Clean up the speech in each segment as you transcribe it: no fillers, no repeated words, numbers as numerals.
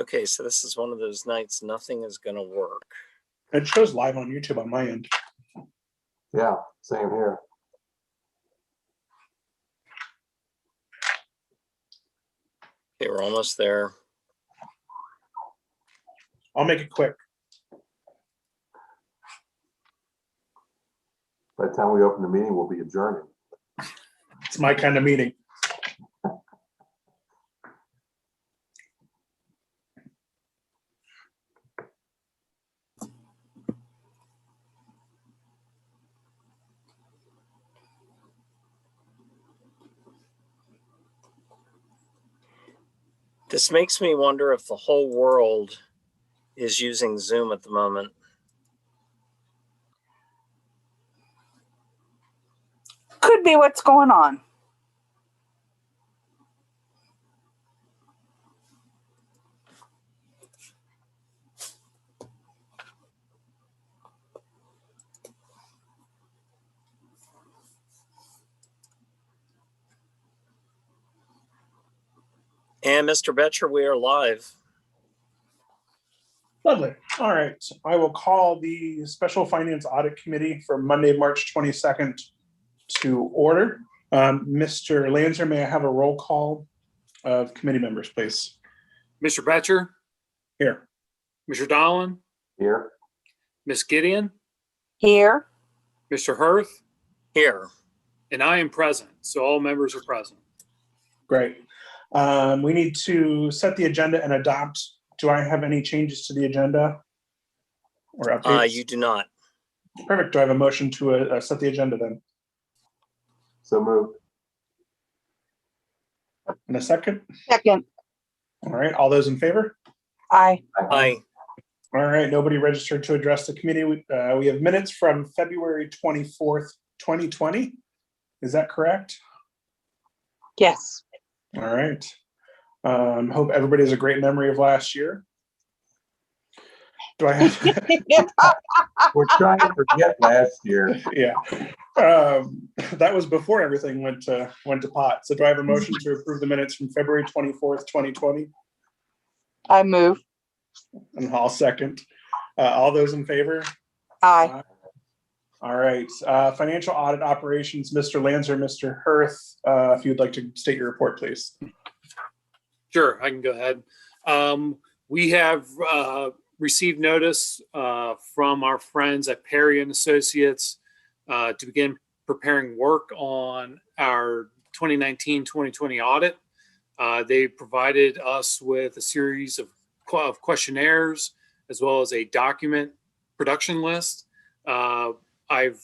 Okay, so this is one of those nights nothing is going to work. It shows live on YouTube on my end. Yeah, same here. Okay, we're almost there. I'll make it quick. By the time we open the meeting, we'll be adjourning. It's my kind of meeting. This makes me wonder if the whole world is using Zoom at the moment. Could be what's going on. And Mr. Betcher, we are live. Lovely. All right. I will call the Special Finance Audit Committee for Monday, March 22nd to order. Mr. Lanzer, may I have a roll call of committee members, please? Mr. Betcher, Here. Mr. Dolan, Here, Miss Gideon, Here. Mr. Hirth, Here. and I am present. So all members are present. Great. We need to set the agenda and adopt. Do I have any changes to the agenda or updates? You do not. Perfect. Do I have a motion to set the agenda then? so moved. In a second? Second. All right. All those in favor? Aye. Aye. All right. Nobody registered to address the committee. We have minutes from February 24th, 2020. Is that correct? Yes. All right. Hope everybody has a great memory of last year. Do I have? We're trying to forget last year. Yeah. That was before everything went to pot. So do I have a motion to approve the minutes from February 24th, 2020? I move. And I'll second. All those in favor? Aye. All right. Financial audit operations, Mr. Lanzer, Mr. Hirth, if you'd like to state your report, please. Sure, I can go ahead. We have received notice from our friends at Perry and Associates to begin preparing work on our 2019-2020 audit. They provided us with a series of questionnaires as well as a document production list. I've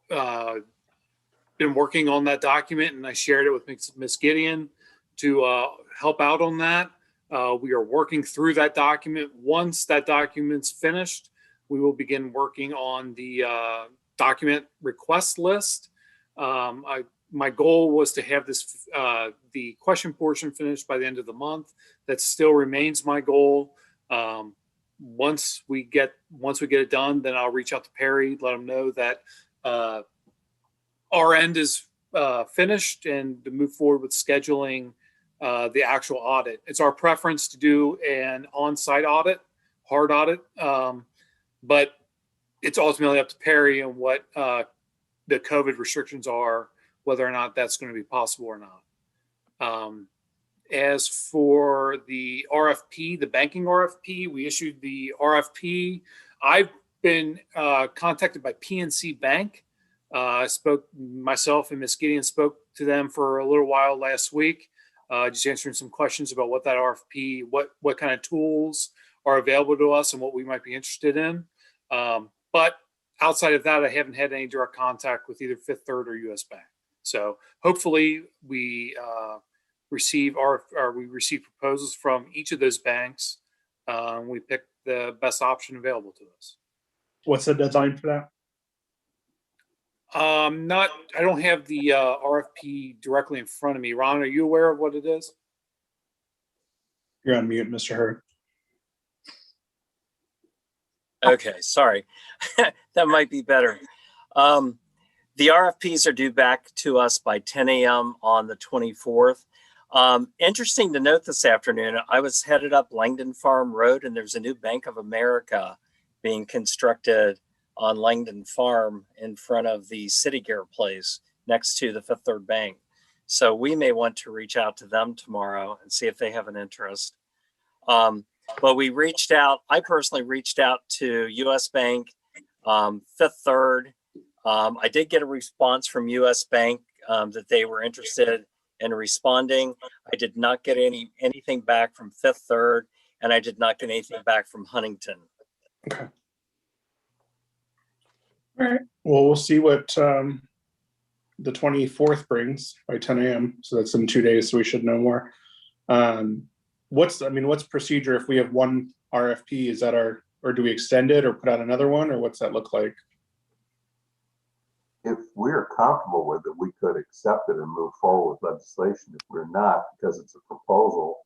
been working on that document and I shared it with Ms. Gideon to help out on that. We are working through that document. Once that document's finished, we will begin working on the document request list. My goal was to have this the question portion finished by the end of the month. That still remains my goal. Once we get it done, then I'll reach out to Perry, let them know that our end is finished and to move forward with scheduling the actual audit. It's our preference to do an on-site audit, hard audit, but it's ultimately up to Perry and what the COVID restrictions are, whether or not that's going to be possible or not. As for the RFP, the banking RFP, we issued the RFP. I've been contacted by PNC Bank. Myself and Ms. Gideon spoke to them for a little while last week, just answering some questions about what that RFP, what kind of tools are available to us and what we might be interested in. But outside of that, I haven't had any direct contact with either Fifth Third or US Bank. So hopefully we receive proposals from each of those banks. We pick the best option available to us. What's the deadline for that? I don't have the RFP directly in front of me. Ron, are you aware of what it is? You're on mute, Mr. Hurd. Okay, sorry. That might be better. The RFPs are due back to us by 10 a.m. on the 24th. Interesting to note this afternoon, I was headed up Langdon Farm Road and there's a new Bank of America being constructed on Langdon Farm in front of the City Gear place next to the Fifth Third Bank. So we may want to reach out to them tomorrow and see if they have an interest. But we reached out, I personally reached out to US Bank, Fifth Third. I did get a response from US Bank that they were interested in responding. I did not get anything back from Fifth Third, and I did not get anything back from Huntington. Okay. All right. Well, we'll see what the 24th brings by 10 a.m. So that's in 2 days. So we should know more. What's procedure if we have one RFP? Is that or do we extend it or put out another one, or what's that look like? If we're comfortable with it, we could accept it and move forward with legislation. If we're not, because it's a proposal,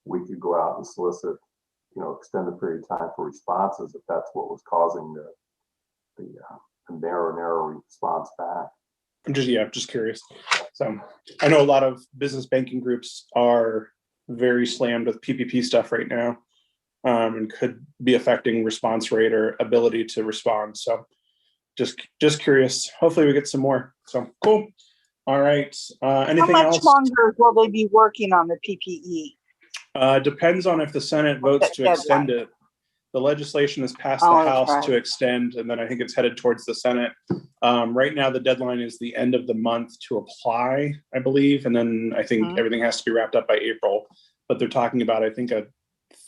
we could go out and solicit, extended period of time for responses if that's what was causing the narrow response back. I'm just curious. So I know a lot of business banking groups are very slammed with PPP stuff right now, and could be affecting response rate or ability to respond. So just curious. Hopefully we get some more. So cool. All right. Anything How much else? longer will they be working on the PPE? Depends on if the Senate votes to extend it. The legislation has passed the Oh, that's House right. to extend, and then I think it's headed towards the Senate. Right now, the deadline is the end of the month to apply, I believe, and then I think everything has to be wrapped up by April. But they're talking about, I think, a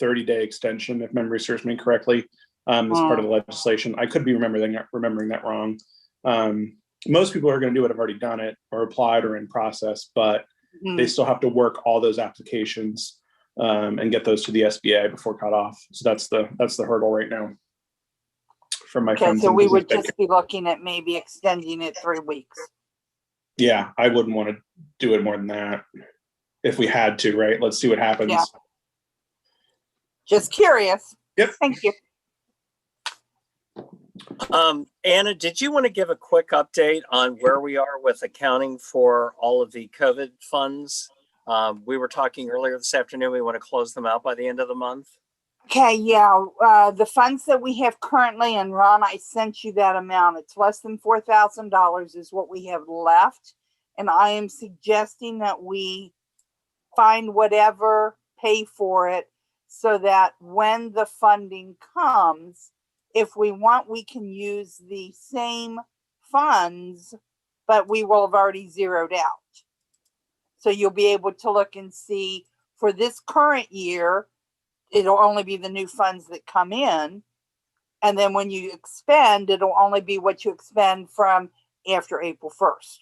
30-day extension, if memory serves me correctly, as part of the legislation. I could be remembering that wrong. Most people who are going to do it have already done it or applied or in process, but they still have to work all those applications and get those to the SBA before cutoff. So that's the hurdle right now from my Okay, friends. so in we business would banking. just be looking at maybe extending it 3 weeks. Yeah, I wouldn't want to do it more than that if we had to, right? Let's see what happens. Yeah. Just curious. Yep. Thank you. Anna, did you want to give a quick update on where we are with accounting for all of the COVID funds? We were talking earlier this afternoon, we want to close them out by the end of the month. Okay, yeah, the funds that we have currently, and Ron, I sent you that amount. It's less than $4,000 is what we have left. And I am suggesting that we find whatever, pay for it, so that when the funding comes, if we want, we can use the same funds, but we will have already zeroed out. So you'll be able to look and see for this current year, it'll only be the new funds that come in. And then when you expend, it'll only be what you expend from after April 1st.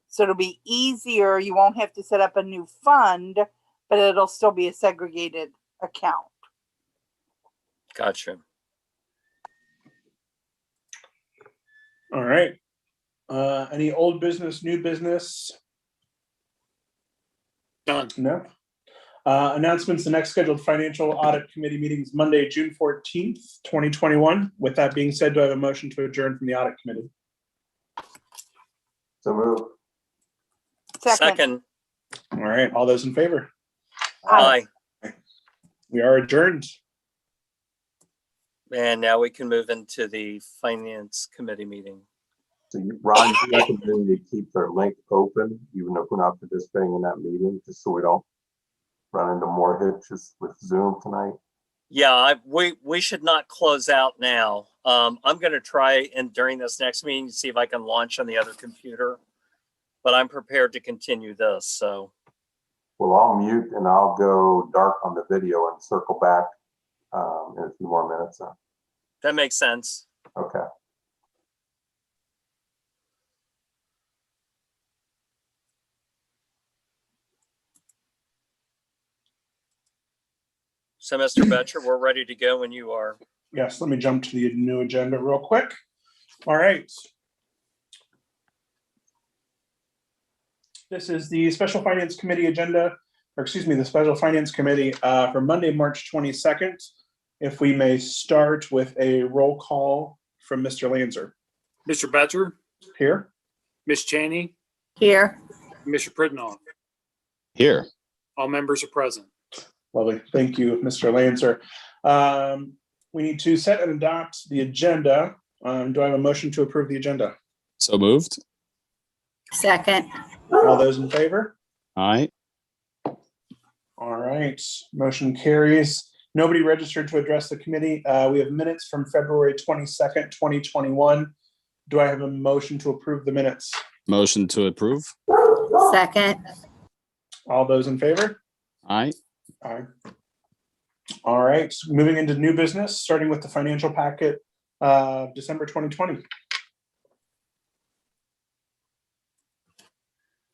So it'll be easier. You won't have to set up a new fund, but it'll still be a segregated account. Gotcha. All right. Any old business, new business? Done. No. Announcements, the next scheduled financial audit committee meeting is Monday, June 14th, 2021. With that being said, do I have a motion to adjourn from the audit committee? So move. Second. All right, all those in favor? Aye. We are adjourned. And now we can move into the finance committee meeting. So Ron, you recommend you keep their link open, even if we're not participating in that meeting, just so we don't run into more hitches with Zoom tonight? Yeah, we should not close out now. I'm going to try and during this next meeting to see if I can launch on the other computer, but I'm prepared to continue this. So, Well, I'll mute and I'll go dark on the video and circle back in a few more minutes. that makes sense. Okay. So, Mr. Betcher, we're ready to go when you are. Yes, let me jump to the new agenda real quick. All right. This is the Special Finance Committee agenda, or excuse me, the Special Finance Committee for Monday, March 22nd. If we may start with a roll call from Mr. Lanzer. Mr. Betcher, Here. Ms. Cheney, Here. Mr. Pridnoff. Here. All members are present. Lovely. Thank you, Mr. Lancer. We need to set and adopt the agenda. Do I have a motion to approve the agenda? So moved. Second. All those in favor? Aye. All right, motion carries. Nobody registered to address the committee. We have minutes from February 22nd, 2021. Do I have a motion to approve the minutes? Motion to approve. Second. All those in favor? Aye. Aye. All right, moving into new business, starting with the financial packet, December 2020.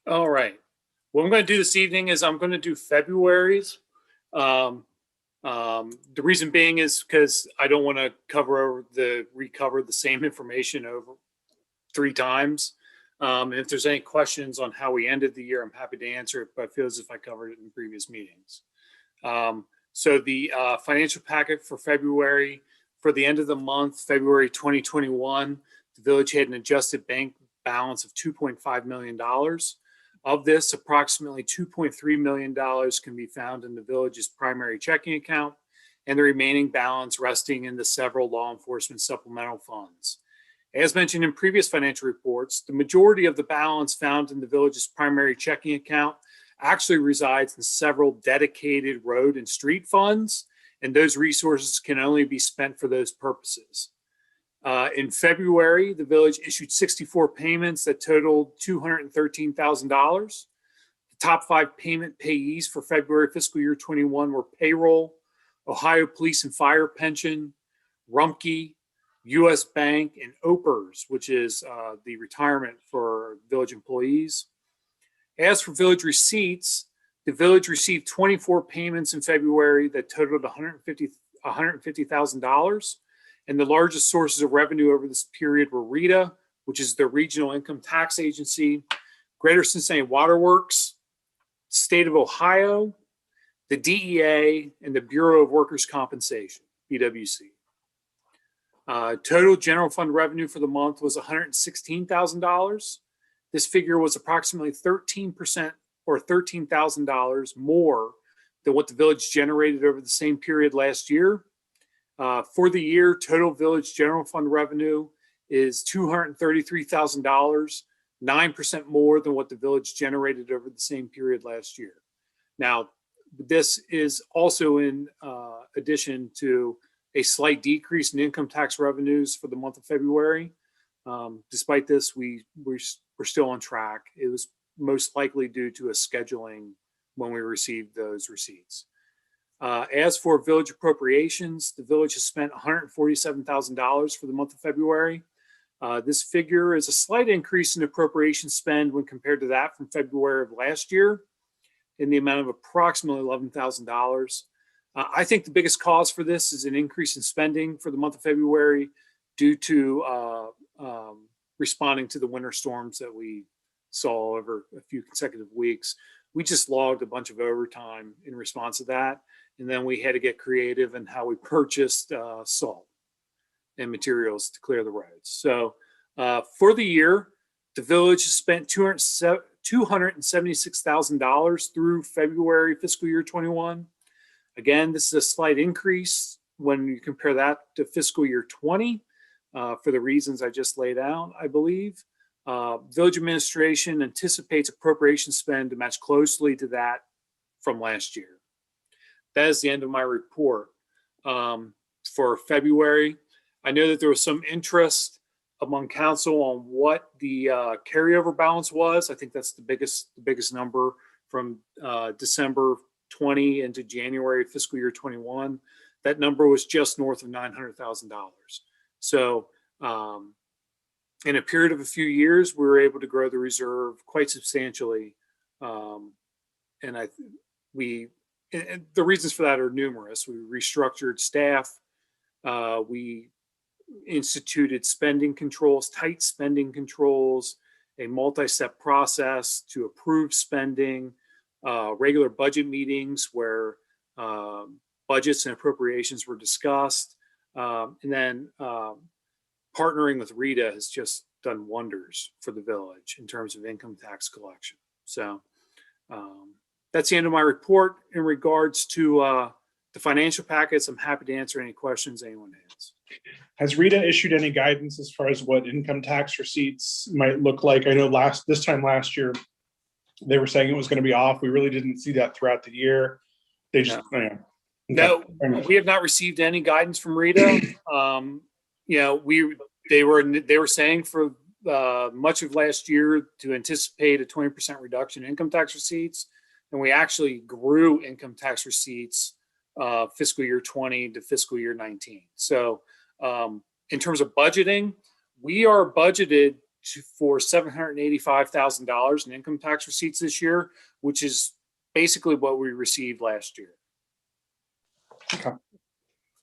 All right. What I'm going to do this evening is I'm going to do February's. The reason being is because I don't want to recover the same information over 3 times. And if there's any questions on how we ended the year, I'm happy to answer it, but I feel as if I covered it in previous meetings. So the financial packet for February, for the end of the month, February 2021, the village had an adjusted bank balance of $2.5 million. Of this, approximately $2.3 million can be found in the village's primary checking account, and the remaining balance resting in the several law enforcement supplemental funds. As mentioned in previous financial reports, the majority of the balance found in the village's primary checking account actually resides in several dedicated road and street funds, and those resources can only be spent for those purposes. In February, the village issued 64 payments that totaled $213,000. The top 5 payment payees for February fiscal year 21 were payroll, Ohio Police and Fire Pension, Rumpke, U.S. Bank, and OPERS, which is the retirement for village employees. As for village receipts, the village received 24 payments in February that totaled $150,000. And the largest sources of revenue over this period were RETA, which is the Regional Income Tax Agency, Greater Cincinnati Waterworks, State of Ohio, the DEA, and the Bureau of Workers' Compensation, BWC. Total general fund revenue for the month was $116,000. This figure was approximately 13% or $13,000 more than what the village generated over the same period last year. For the year, total village general fund revenue is $233,000, 9% more than what the village generated over the same period last year. Now, this is also in addition to a slight decrease in income tax revenues for the month of February. Despite this, we're still on track. It was most likely due to a scheduling when we received those receipts. As for village appropriations, the village has spent $147,000 for the month of February. This figure is a slight increase in appropriation spend when compared to that from February of last year in the amount of approximately $11,000. I think the biggest cause for this is an increase in spending for the month of February due to responding to the winter storms that we saw over a few consecutive weeks. We just logged a bunch of overtime in response to that. And then we had to get creative in how we purchased salt and materials to clear the roads. So for the year, the village has spent $276,000 through February fiscal year 21. Again, this is a slight increase when you compare that to fiscal year 20 for the reasons I just laid out, I believe. Village administration anticipates appropriation spend to match closely to that from last year. That is the end of my report for February. I know that there was some interest among council on what the carryover balance was. I think that's the biggest number from December 20 into January fiscal year 21. That number was just north of $900,000. So in a period of a few years, we were able to grow the reserve quite substantially. And the reasons for that are numerous. We restructured staff. We instituted spending controls, tight spending controls, a multi-step process to approve spending, regular budget meetings where budgets and appropriations were discussed. And then partnering with RETA has just done wonders for the village in terms of income tax collection. So That's the end of my report. In regards to the financial packets, I'm happy to answer any questions anyone has. Has Rita issued any guidance as far as what income tax receipts might look like? I know this time last year, they were saying it was going to be off. We really didn't see that throughout the year. They just, No. okay. No, Fair enough. we have not received any guidance from Rita. You know, they were saying for much of last year to anticipate a 20% reduction in income tax receipts, and we actually grew income tax receipts fiscal year 20 to fiscal year 19. So in terms of budgeting, we are budgeted for $785,000 in income tax receipts this year, which is basically what we received last year.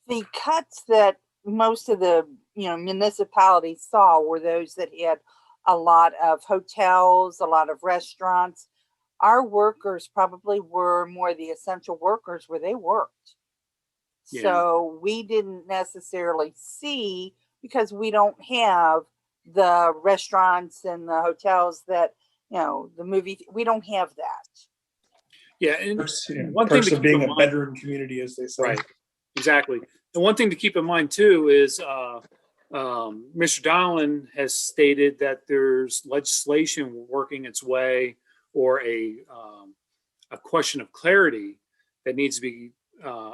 The cuts that most of the municipalities saw were those that had a lot of hotels, a lot of restaurants. Our workers probably were more the essential workers where they worked. Yeah. So we didn't necessarily see, because we don't have the restaurants and the hotels that, the movie, we don't have that. Yeah, and Perks, one thing perks to of keep being in a mind- bedroom community, as they say. Right, exactly. And one thing to keep in mind too is Mr. Donlan has stated that there's legislation working its way, or a question of clarity that needs to be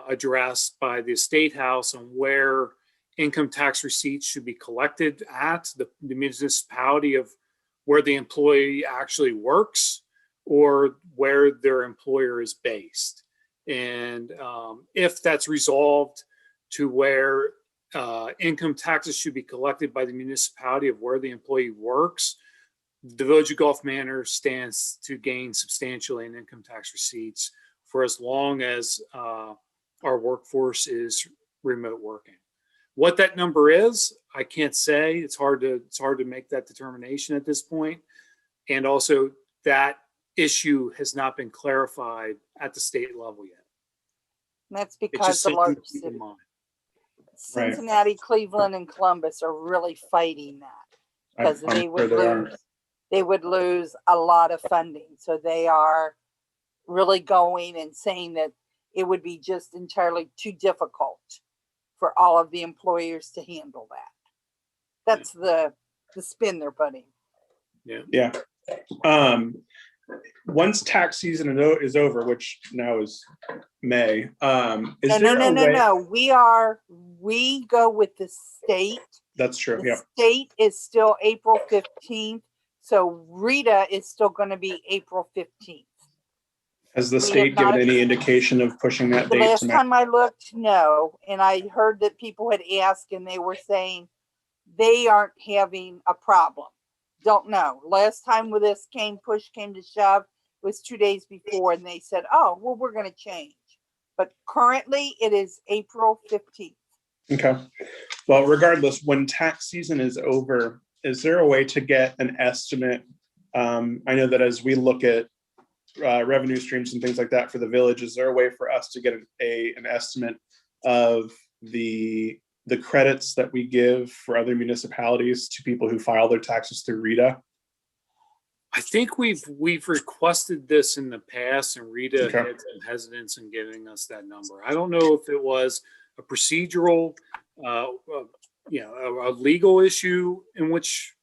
addressed by the State House on where income tax receipts should be collected at the municipality of where the employee actually works or where their employer is based. And if that's resolved to where income taxes should be collected by the municipality of where the employee works, the Village of Gulf Manor stands to gain substantially in income tax receipts for as long as our workforce is remote working. What that number is, I can't say. It's hard to make that determination at this point. And also, that issue has not been clarified at the state level yet. And that's It's because just the something large to keep in cities, mind. Cincinnati, Cleveland, and Columbus are really fighting that, because I'm they sure would they are. lose, a lot of funding. So they are really going and saying that it would be just entirely too difficult for all of the employers to handle that. That's the spin they're putting. Yeah. Once tax season is over, which now is May, is No. there a way? We go with the state. That's true. The Yeah. state is still April 15th. So Rita is still going to be April 15th. Has the We state have not- given any indication of pushing that The date? last to time I looked, no. And I heard that people had asked and they were saying they aren't having a problem. Don't know. Last time with this push came to shove, was 2 days before, and they said, oh, well, we're going to change. But currently it is April 15th. Okay. Well, regardless, when tax season is over, is there a way to get an estimate? I know that as we look at revenue streams and things like that for the village, is there a way for us to get an estimate of the credits that we give for other municipalities to people who file their taxes through Rita? I think we've requested this in the past, and Rita Okay. had some hesitance in giving us that number. I don't know if it was a procedural, a legal issue in which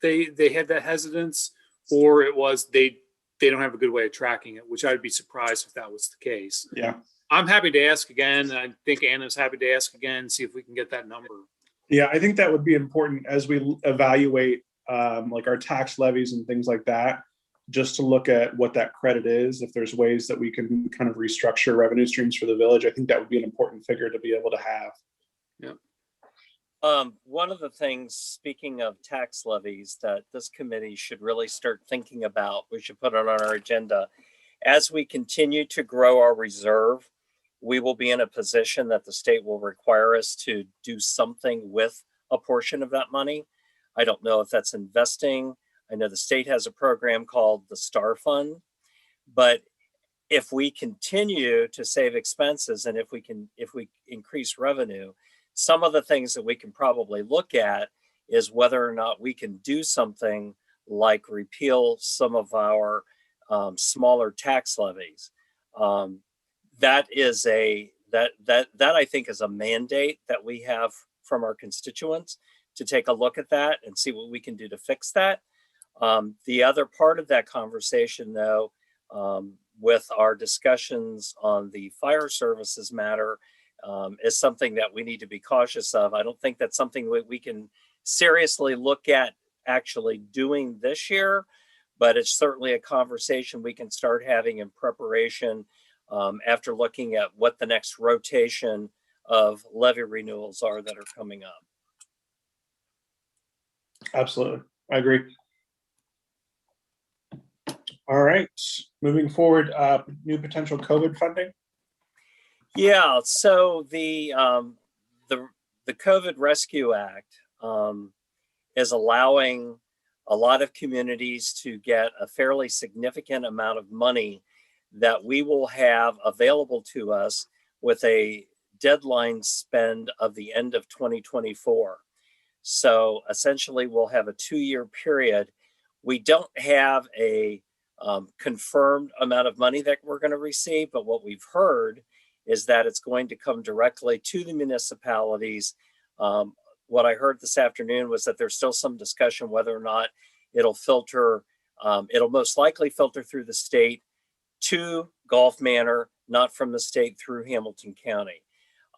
they had that hesitance, or it was they don't have a good way of tracking it, which I'd be surprised if that was the case. Yeah. I'm happy to ask again. And I think Anna's happy to ask again, see if we can get that number. Yeah, I think that would be important as we evaluate like our tax levies and things like that, just to look at what that credit is. If there's ways that we can kind of restructure revenue streams for the village, I think that would be an important figure to be able to have. One of the things, speaking of tax levies, that this committee should really start thinking about, we should put it on our agenda. As we continue to grow our reserve, we will be in a position that the state will require us to do something with a portion of that money. I don't know if that's investing. I know the state has a program called the Star Fund, but if we continue to save expenses and if we increase revenue, some of the things that we can probably look at is whether or not we can do something like repeal some of our smaller tax levies. That is that I think is a mandate that we have from our constituents to take a look at that and see what we can do to fix that. The other part of that conversation, though, with our discussions on the fire services matter, is something that we need to be cautious of. I don't think that's something we can seriously look at actually doing this year, but it's certainly a conversation we can start having in preparation after looking at what the next rotation of levy renewals are that are coming up. Absolutely. I agree. All right, moving forward, new potential COVID funding. Yeah, so the COVID Rescue Act is allowing a lot of communities to get a fairly significant amount of money that we will have available to us with a deadline spend of the end of 2024. So essentially, we'll have a 2-year period. We don't have a confirmed amount of money that we're going to receive, but what we've heard is that it's going to come directly to the municipalities. What I heard this afternoon was that there's still some discussion whether or not it'll filter, it'll most likely filter through the state to Gulf Manor, not from the state through Hamilton County.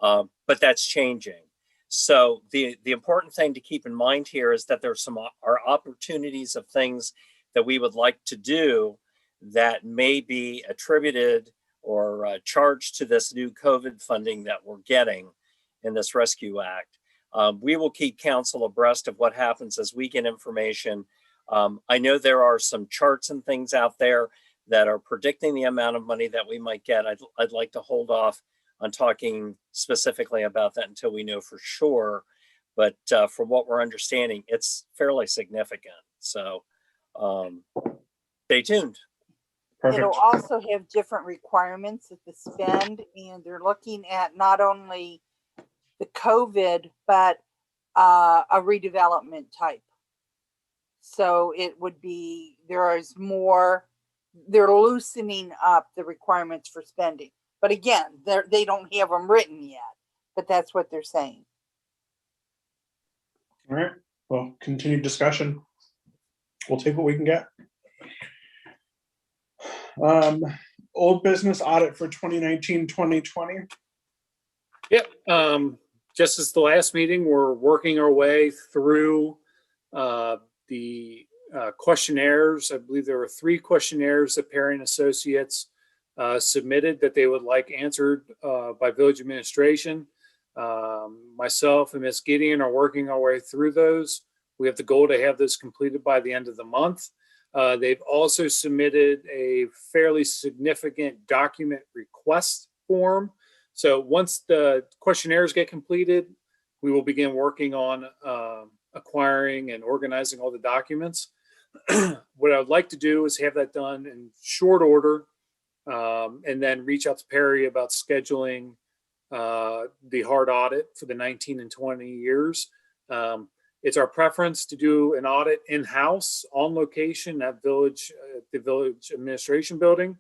But that's changing. So the important thing to keep in mind here is that there's some opportunities of things that we would like to do that may be attributed or charged to this new COVID funding that we're getting in this Rescue Act. We will keep council abreast of what happens as we get information. I know there are some charts and things out there that are predicting the amount of money that we might get. I'd like to hold off on talking specifically about that until we know for sure. But from what we're understanding, it's fairly significant. So stay tuned. Perfect. It'll also have different requirements at the spend, and they're looking at not only the COVID, but a redevelopment type. So it would be, there is more, they're loosening up the requirements for spending. But again, they don't have them written yet, but that's what they're saying. All right, well, continued discussion. We'll take what we can get. Old business audit for 2019, 2020. Yep. Just as the last meeting, we're working our way through the questionnaires. I believe there were 3 questionnaires that Perry and Associates submitted that they would like answered by village administration. Myself and Ms. Gideon are working our way through those. We have the goal to have those completed by the end of the month. They've also submitted a fairly significant document request form. So once the questionnaires get completed, we will begin working on acquiring and organizing all the documents. What I would like to do is have that done in short order, and then reach out to Perry about scheduling the hard audit for the 19 and 20 years. It's our preference to do an audit in-house on location at the village administration building.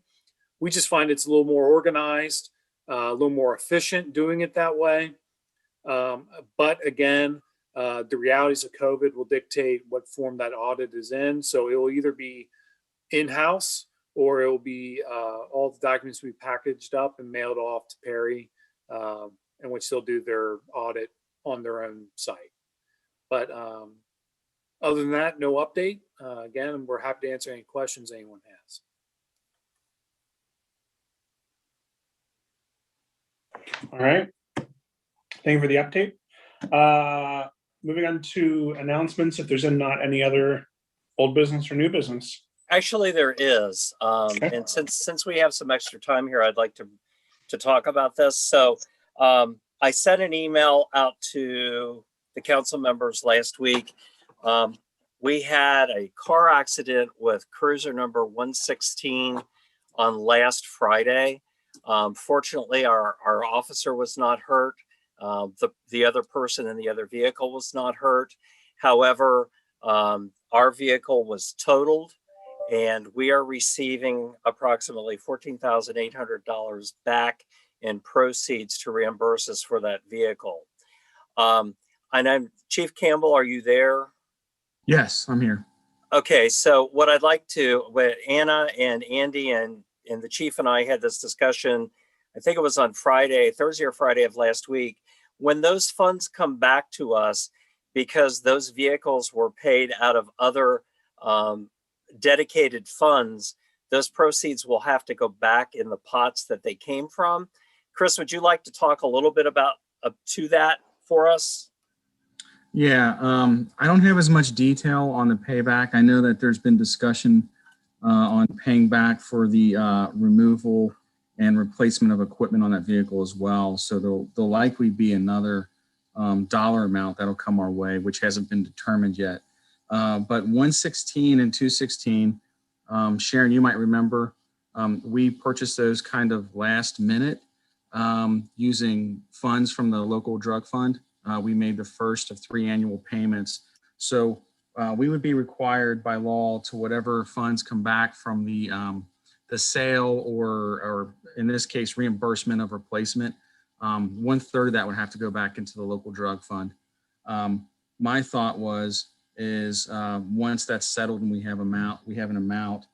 We just find it's a little more organized, a little more efficient doing it that way. But again, the realities of COVID will dictate what form that audit is in. So it will either be in-house or it will be all the documents we packaged up and mailed off to Perry, in which they'll do their audit on their own site. But other than that, no update. Again, we're happy to answer any questions anyone has. All right. Thank you for the update. Moving on to announcements, if there's not any other old business or new business. Actually, there is. Okay. And since we have some extra time here, I'd like to talk about this. So I sent an email out to the council members last week. We had a car accident with cruiser number 116 on last Friday. Fortunately, our officer was not hurt. The other person in the other vehicle was not hurt. However, our vehicle was totaled and we are receiving approximately $14,800 back in proceeds to reimburse us for that vehicle. And I'm Chief Campbell, are you there? Yes, I'm here. Okay, so what I'd like to, what Anna and Andy and the chief and I had this discussion, I think it was on Thursday or Friday of last week, when those funds come back to us, because those vehicles were paid out of other dedicated funds, those proceeds will have to go back in the pots that they came from. Chris, would you like to talk a little bit about to that for us? Yeah, I don't have as much detail on the payback. I know that there's been discussion on paying back for the removal and replacement of equipment on that vehicle as well. So there'll likely be another dollar amount that'll come our way, which hasn't been determined yet. But 116 and 216, Sharon, you might remember, we purchased those kind of last minute using funds from the local drug fund. We made the first of 3 annual payments. So we would be required by law to whatever funds come back from the sale or in this case, reimbursement of replacement. 1/3 of that would have to go back into the local drug fund. My thought is once that's settled and we have an amount,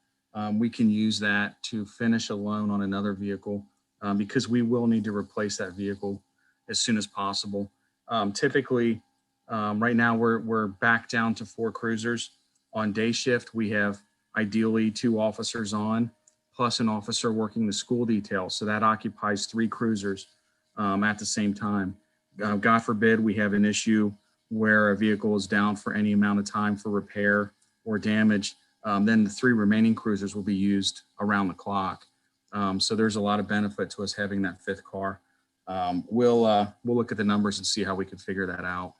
we can use that to finish a loan on another vehicle because we will need to replace that vehicle as soon as possible. Typically, right now we're back down to 4 cruisers. On day shift, we have ideally 2 officers on, plus an officer working the school detail. So that occupies 3 cruisers at the same time. God forbid we have an issue where a vehicle is down for any amount of time for repair or damage, then the 3 remaining cruisers will be used around the clock. So there's a lot of benefit to us having that 5th car. We'll look at the numbers and see how we can figure that out.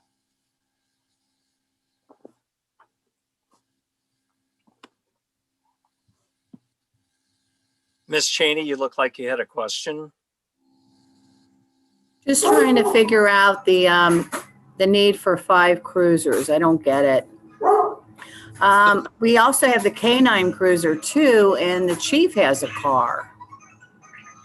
Ms. Cheney, you look like you had a question. Just trying to figure out the need for 5 cruisers. I don't get it. We also have the K9 cruiser too, and the chief has a car.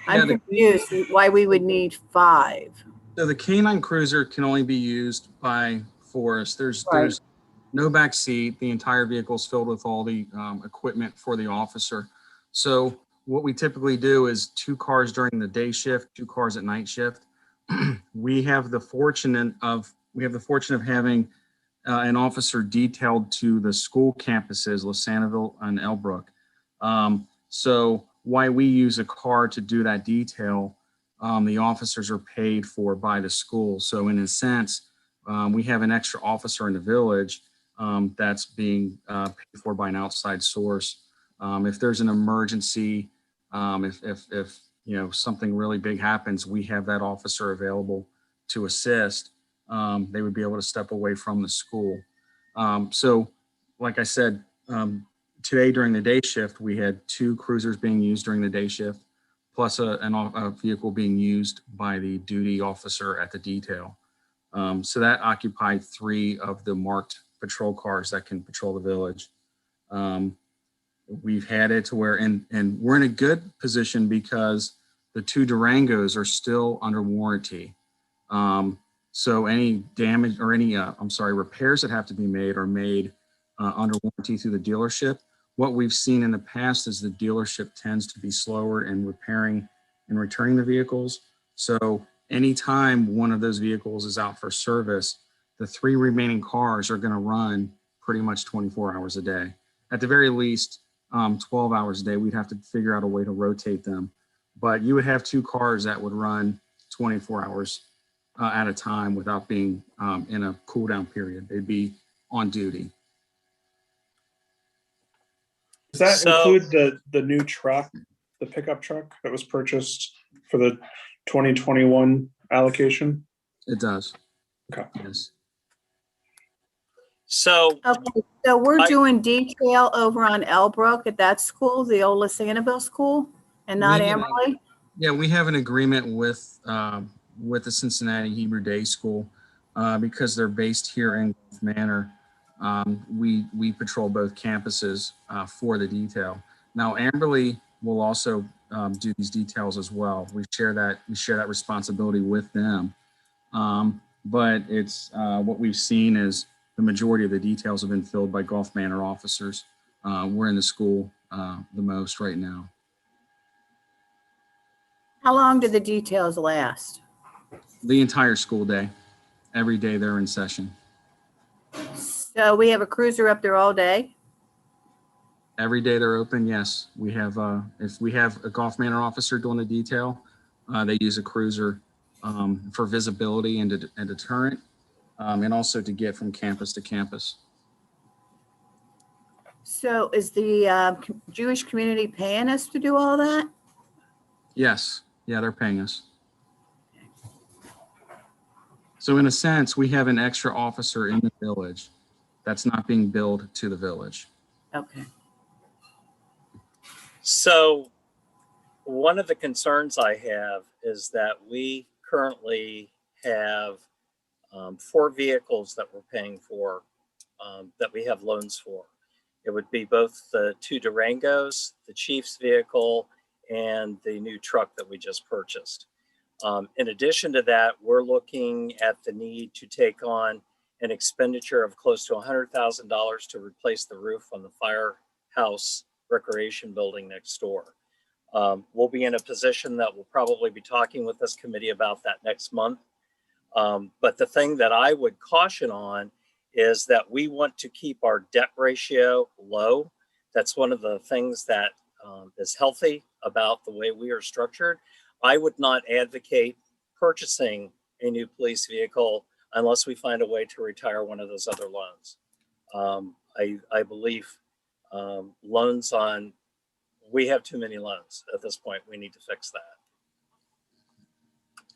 I'm confused why we would need 5. So the K9 cruiser can only be used by Forest. There's no back seat. The entire vehicle is filled with all the equipment for the officer. So what we typically do is 2 cars during the day shift, 2 cars at night shift. We have the fortune of having an officer detailed to the school campuses, Lasannaville and Elbrook. So why we use a car to do that detail, the officers are paid for by the school. So in a sense, we have an extra officer in the village that's being paid for by an outside source. If there's an emergency, if something really big happens, we have that officer available to assist. They would be able to step away from the school. So like I said, today during the day shift, we had 2 cruisers being used during the day shift, plus a vehicle being used by the duty officer at the detail. So that occupied 3 of the marked patrol cars that can patrol the village. We've had it to where, and we're in a good position because the 2 Durangos are still under warranty. So any damage or any, repairs that have to be made are made under warranty through the dealership. What we've seen in the past is the dealership tends to be slower in repairing and returning the vehicles. So anytime one of those vehicles is out for service, the 3 remaining cars are going to run pretty much 24 hours a day. At the very least, 12 hours a day. We'd have to figure out a way to rotate them. But you would have 2 cars that would run 24 hours at a time without being in a cool down period. They'd be on duty. Does that include the new truck, the pickup truck that was purchased for the 2021 allocation? It does. Okay. Yes. So we're doing detail over on Elbrook at that school, the old Lasannaville school, and not Amberley? Yeah, we have an agreement with the Cincinnati Hebrew Day School because they're based here in Gulf Manor. we patrol both campuses for the detail. Now, Amberley will also do these details as well. We share that responsibility with them. But it's what we've seen is the majority of the details have been filled by Gulf Manor officers. We're in the school the most right now. How long do the details last? The entire school day. Every day they're in session. So we have a cruiser up there all day? Every day they're open, yes. We have, if we have a Gulf Manor officer doing the detail, they use a cruiser for visibility and deterrent, and also to get from campus to campus. So is the Jewish community paying us to do all that? Yes, yeah, they're paying us. So in a sense, we have an extra officer in the village that's not being billed to the village. Okay. So one of the concerns I have is that we currently have 4 vehicles that we're paying for, that we have loans for. It would be both the 2 Durangos, the chief's vehicle, and the new truck that we just purchased. In addition to that, we're looking at the need to take on an expenditure of close to $100,000 to replace the roof on the firehouse recreation building next door. We'll be in a position that we'll probably be talking with this committee about that next month. But the thing that I would caution on is that we want to keep our debt ratio low. That's one of the things that is healthy about the way we are structured. I would not advocate purchasing a new police vehicle unless we find a way to retire one of those other loans. I believe loans on, we have too many loans at this point. We need to fix that.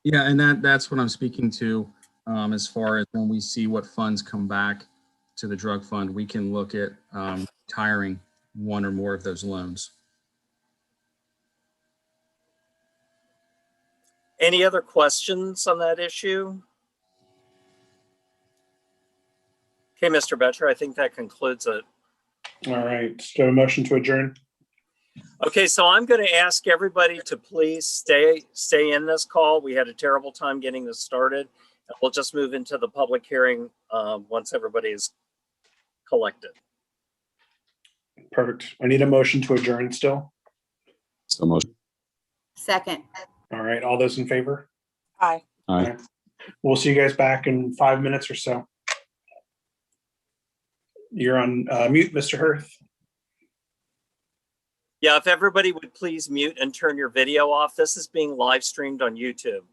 Yeah, and that's what I'm speaking to as far as when we see what funds come back to the drug fund, we can look at retiring one or more of those loans. Any other questions on that issue? Okay, Mr. Betcher, I think that concludes it. All right, so a motion to adjourn. Okay, so I'm going to ask everybody to please stay in this call. We had a terrible time getting this started. We'll just move into the public hearing once everybody is collected. Perfect. I need a motion to adjourn still. So motion. Second. All right, all those in favor? Aye. Aye. We'll see you guys back in 5 minutes or so. You're on mute, Mr. Hirth. Yeah, if everybody would please mute and turn your video off. This is being live streamed on YouTube.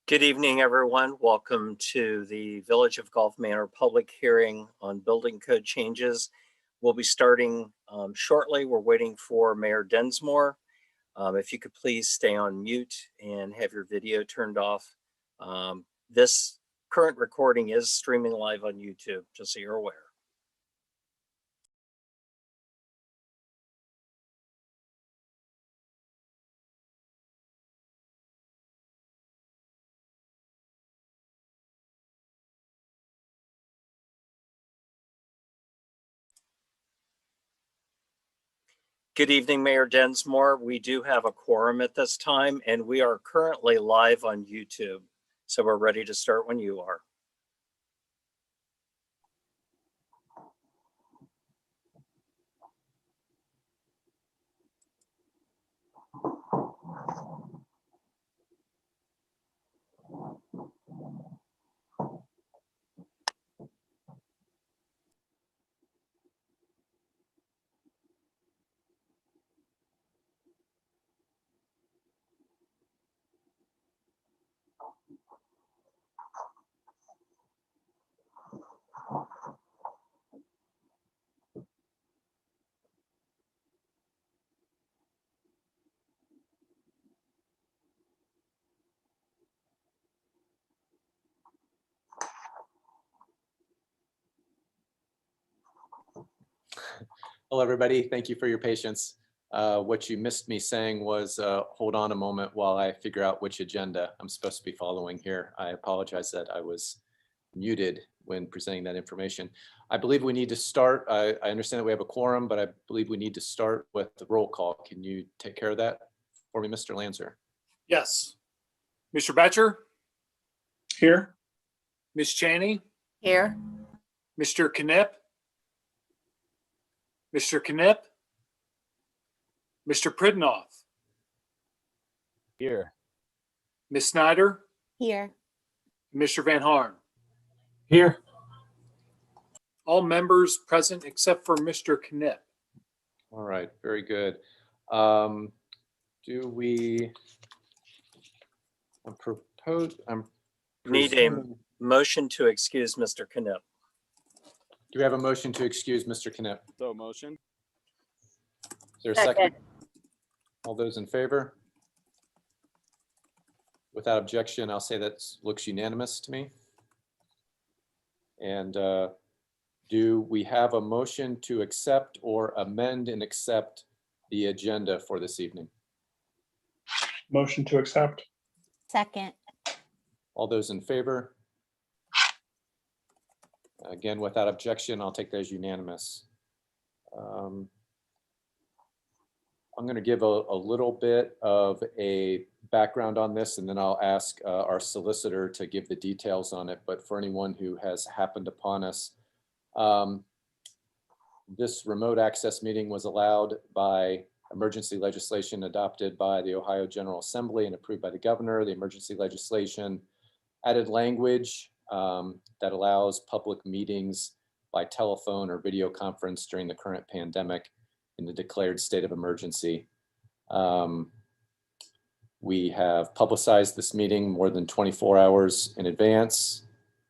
Good evening, everyone. Welcome to the Village of Gulf Manor public hearing on building code changes. We'll be starting shortly. We're waiting for Mayor Densmore. If you could please stay on mute and have your video turned off. This current recording is streaming live on YouTube, just so you're aware. Good evening, Mayor Densmore. We do have a quorum at this time, and we are currently live on YouTube. So we're ready to start when you are. Hello, everybody. Thank you for your patience. What you missed me saying was hold on a moment while I figure out which agenda I'm supposed to be following here. I apologize that I was muted when presenting that information. I believe we need to start. I understand that we have a quorum, but I believe we need to start with the roll call. Can you take care of that for me, Mr. Lanzer? Yes. Mr. Batcher, Here. Ms. Chaney, Here. Mr. Knipp, Mr. Knipp, Mr. Pridnoff, Here. Ms. Snyder, Here. Mr. Van Harn. Here. All members present except for Mr. Knipp. All right, very good. Do we Need a motion to excuse Mr. Knipp. Do we have a motion to excuse Mr. Knipp? So motion. Is there a second? All those in favor? Without objection, I'll say that looks unanimous to me. And do we have a motion to accept or amend and accept the agenda for this evening? Motion to accept. Second. All those in favor? Again, without objection, I'll take that as unanimous. I'm going to give a little bit of a background on this, and then I'll ask our solicitor to give the details on it. But for anyone who has happened upon us, this remote access meeting was allowed by emergency legislation adopted by the Ohio General Assembly and approved by the governor. The emergency legislation added language that allows public meetings by telephone or video conference during the current pandemic in the declared state of emergency. We have publicized this meeting more than 24 hours in advance,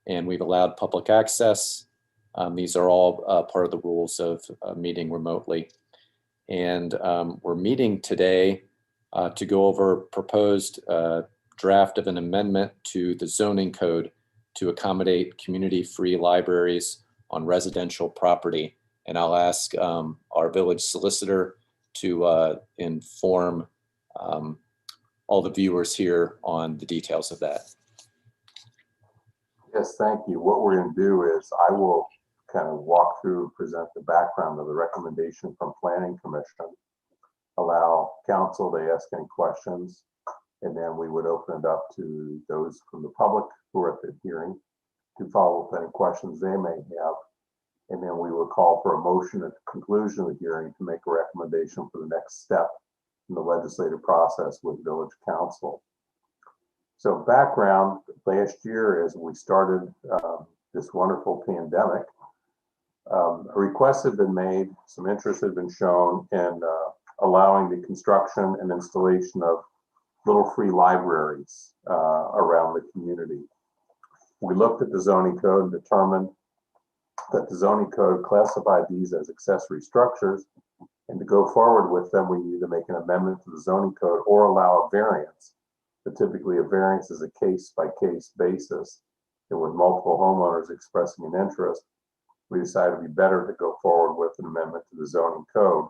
and we've allowed public access. These are all part of the rules of meeting remotely. And we're meeting today to go over proposed draft of an amendment to the zoning code to accommodate community-free libraries on residential property. And I'll ask our village solicitor to inform all the viewers here on the details of that. Yes, thank you. What we're going to do is I will kind of walk through and present the background of the recommendation from Planning Commission, allow council to ask any questions, and then we would open it up to those from the public who are at the hearing to follow up any questions they may have. And then we will call for a motion at the conclusion of the hearing to make a recommendation for the next step in the legislative process with Village Council. So background, last year as we started this wonderful pandemic, requests have been made, some interest has been shown in allowing the construction and installation of little free libraries around the community. We looked at the zoning code and determined that the zoning code classified these as accessory structures, and to go forward with them, we need to make an amendment to the zoning code or allow a variance. But typically a variance is a case-by-case basis, and with multiple homeowners expressing an interest, we decided it'd be better to go forward with an amendment to the zoning code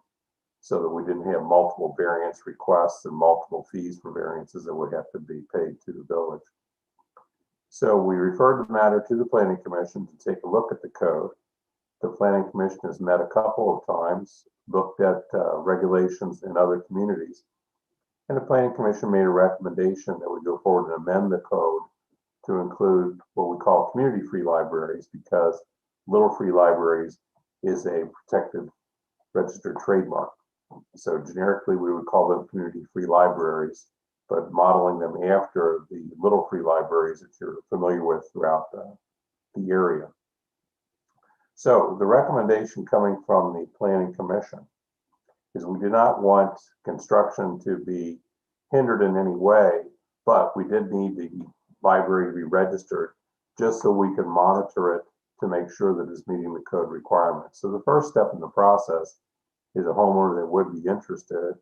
so that we didn't have multiple variance requests and multiple fees for variances that would have to be paid to the village. So we referred the matter to the Planning Commission to take a look at the code. The Planning Commission has met a couple of times, looked at regulations in other communities, and the Planning Commission made a recommendation that we go forward and amend the code to include what we call community free libraries, because Little Free Libraries is a protected registered trademark. So generically, we would call them community free libraries, but modeling them after the Little Free Libraries that you're familiar with throughout the area. So the recommendation coming from the Planning Commission is we do not want construction to be hindered in any way, but we did need the library to be registered just so we can monitor it to make sure that it's meeting the code requirements. So the first step in the process is a homeowner that would be interested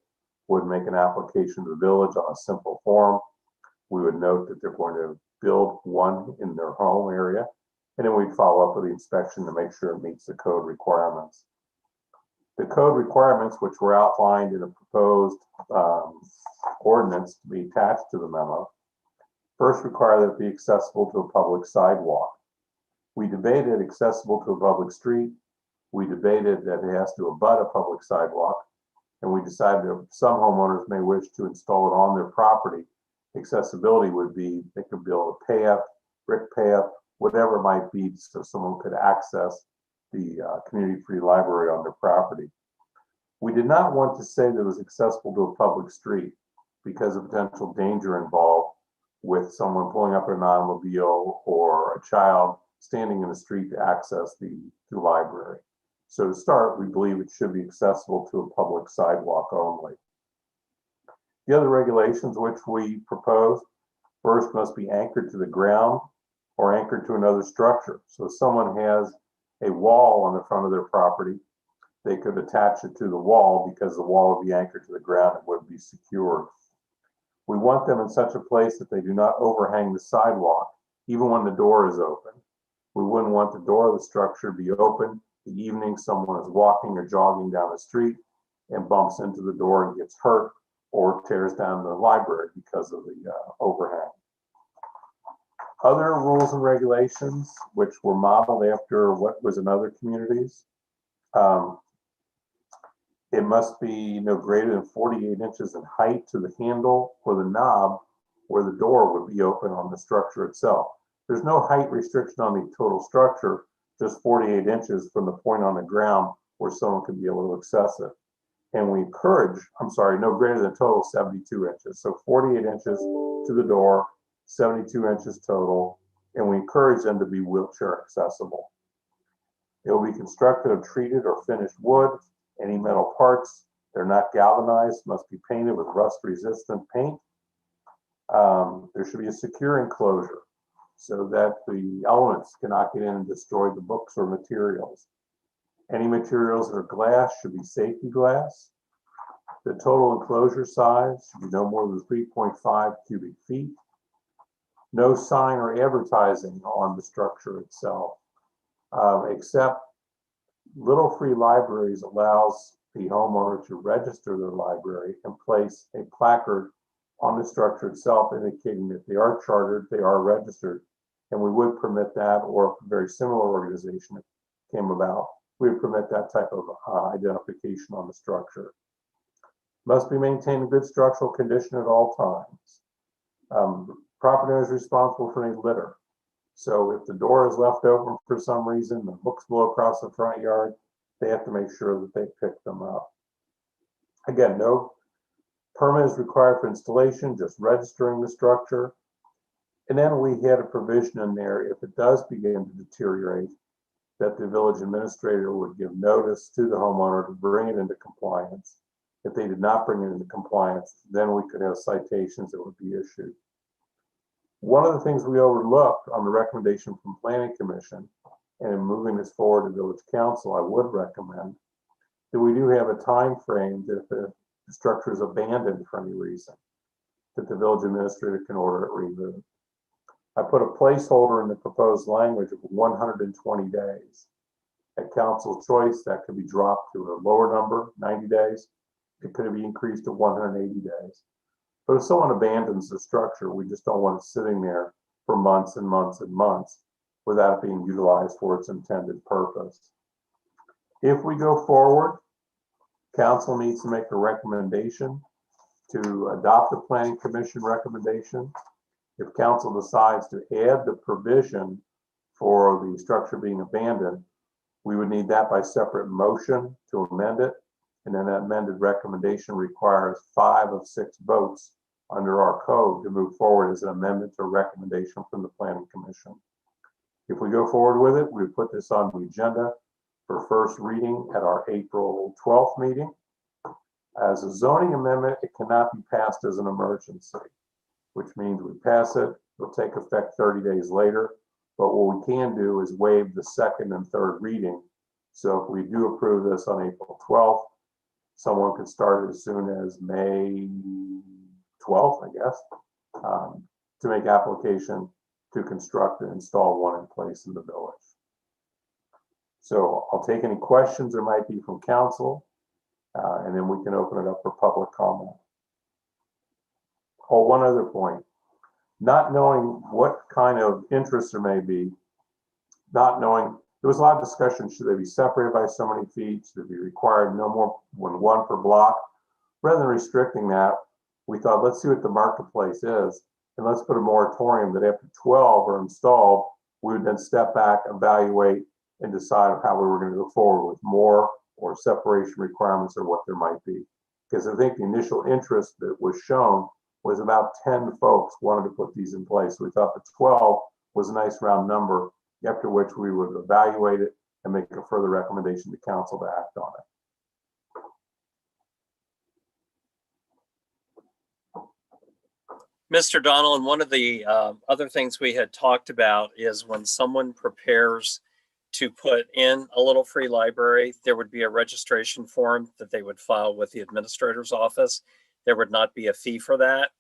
would make an application to the village on a simple form. We would note that they're going to build one in their home area, and then we'd follow up with the inspection to make sure it meets the code requirements. The code requirements, which were outlined in a proposed ordinance to be attached to the memo, first require that it be accessible to a public sidewalk. We debated accessible to a public street. We debated that it has to abut a public sidewalk. And we decided that some homeowners may wish to install it on their property. Accessibility would be they could build a path, brick path, whatever it might be, so someone could access the community free library on their property. We did not want to say that it was accessible to a public street because of potential danger involved with someone pulling up in an automobile or a child standing in the street to access the library. So to start, we believe it should be accessible to a public sidewalk only. The other regulations which we proposed, first must be anchored to the ground or anchored to another structure. So if someone has a wall on the front of their property, they could attach it to the wall because the wall would be anchored to the ground and would be secured. We want them in such a place that they do not overhang the sidewalk, even when the door is open. We wouldn't want the door of the structure to be open the evening someone is walking or jogging down the street and bumps into the door and gets hurt or tears down the library because of the overhang. Other rules and regulations, which were modeled after what was in other communities, it must be no greater than 48 inches in height to the handle or the knob where the door would be open on the structure itself. There's no height restriction on the total structure, just 48 inches from the point on the ground where someone could be able to access it. And we encourage, no greater than total 72 inches. So 48 inches to the door, 72 inches total, and we encourage them to be wheelchair accessible. It will be constructed of treated or finished wood. Any metal parts, they're not galvanized, must be painted with rust-resistant paint. There should be a secure enclosure so that the elements cannot get in and destroy the books or materials. Any materials that are glass should be safety glass. The total enclosure size should be no more than 3.5 cubic feet. No sign or advertising on the structure itself, except Little Free Libraries allows the homeowner to register their library and place a placard on the structure itself indicating that they are chartered, they are registered, and we would permit that, or if a very similar organization came about, we would permit that type of identification on the structure. Must be maintained in good structural condition at all times. Property owner is responsible for any litter. So if the door is left open for some reason, the books blow across the front yard, they have to make sure that they pick them up. Again, no permit is required for installation, just registering the structure. And then we had a provision in there, if it does begin to deteriorate, that the village administrator would give notice to the homeowner to bring it into compliance. If they did not bring it into compliance, then we could have citations that would be issued. One of the things we overlooked on the recommendation from Planning Commission, and in moving this forward to Village Council, I would recommend that we do have a time frame that if the structure is abandoned for any reason, that the village administrator can order it removed. I put a placeholder in the proposed language of 120 days. At council choice, that could be dropped to a lower number, 90 days. It could be increased to 180 days. But if someone abandons the structure, we just don't want it sitting there for months and months and months without it being utilized for its intended purpose. If we go forward, council needs to make a recommendation to adopt the Planning Commission recommendation. If council decides to add the provision for the structure being abandoned, we would need that by separate motion to amend it. And then that amended recommendation requires 5 of 6 votes under our code to move forward as an amendment to a recommendation from the Planning Commission. If we go forward with it, we put this on the agenda for first reading at our April 12th meeting. As a zoning amendment, it cannot be passed as an emergency, which means we pass it, it'll take effect 30 days later. But what we can do is waive the second and third reading. So if we do approve this on April 12th, someone could start as soon as May 12th, I guess, to make application to construct and install one in place in the village. So I'll take any questions there might be from council, and then we can open it up for public comment. Oh, one other point. Not knowing what kind of interest there may be, not knowing, there was a lot of discussion, should they be separated by so many feet? Should it be required no more than 1 per block? Rather than restricting that, we thought, let's see what the marketplace is, and let's put a moratorium that after 12 are installed, we would then step back, evaluate, and decide how we were going to go forward with more or separation requirements or what there might be. Because I think the initial interest that was shown was about 10 folks wanted to put these in place. So we thought the 12 was a nice round number, after which we would evaluate it and make a further recommendation to council to act on it. Mr. Donald, one of the other things we had talked about is when someone prepares to put in a little free library, there would be a registration form that they would file with the administrator's office. There would not be a fee for that.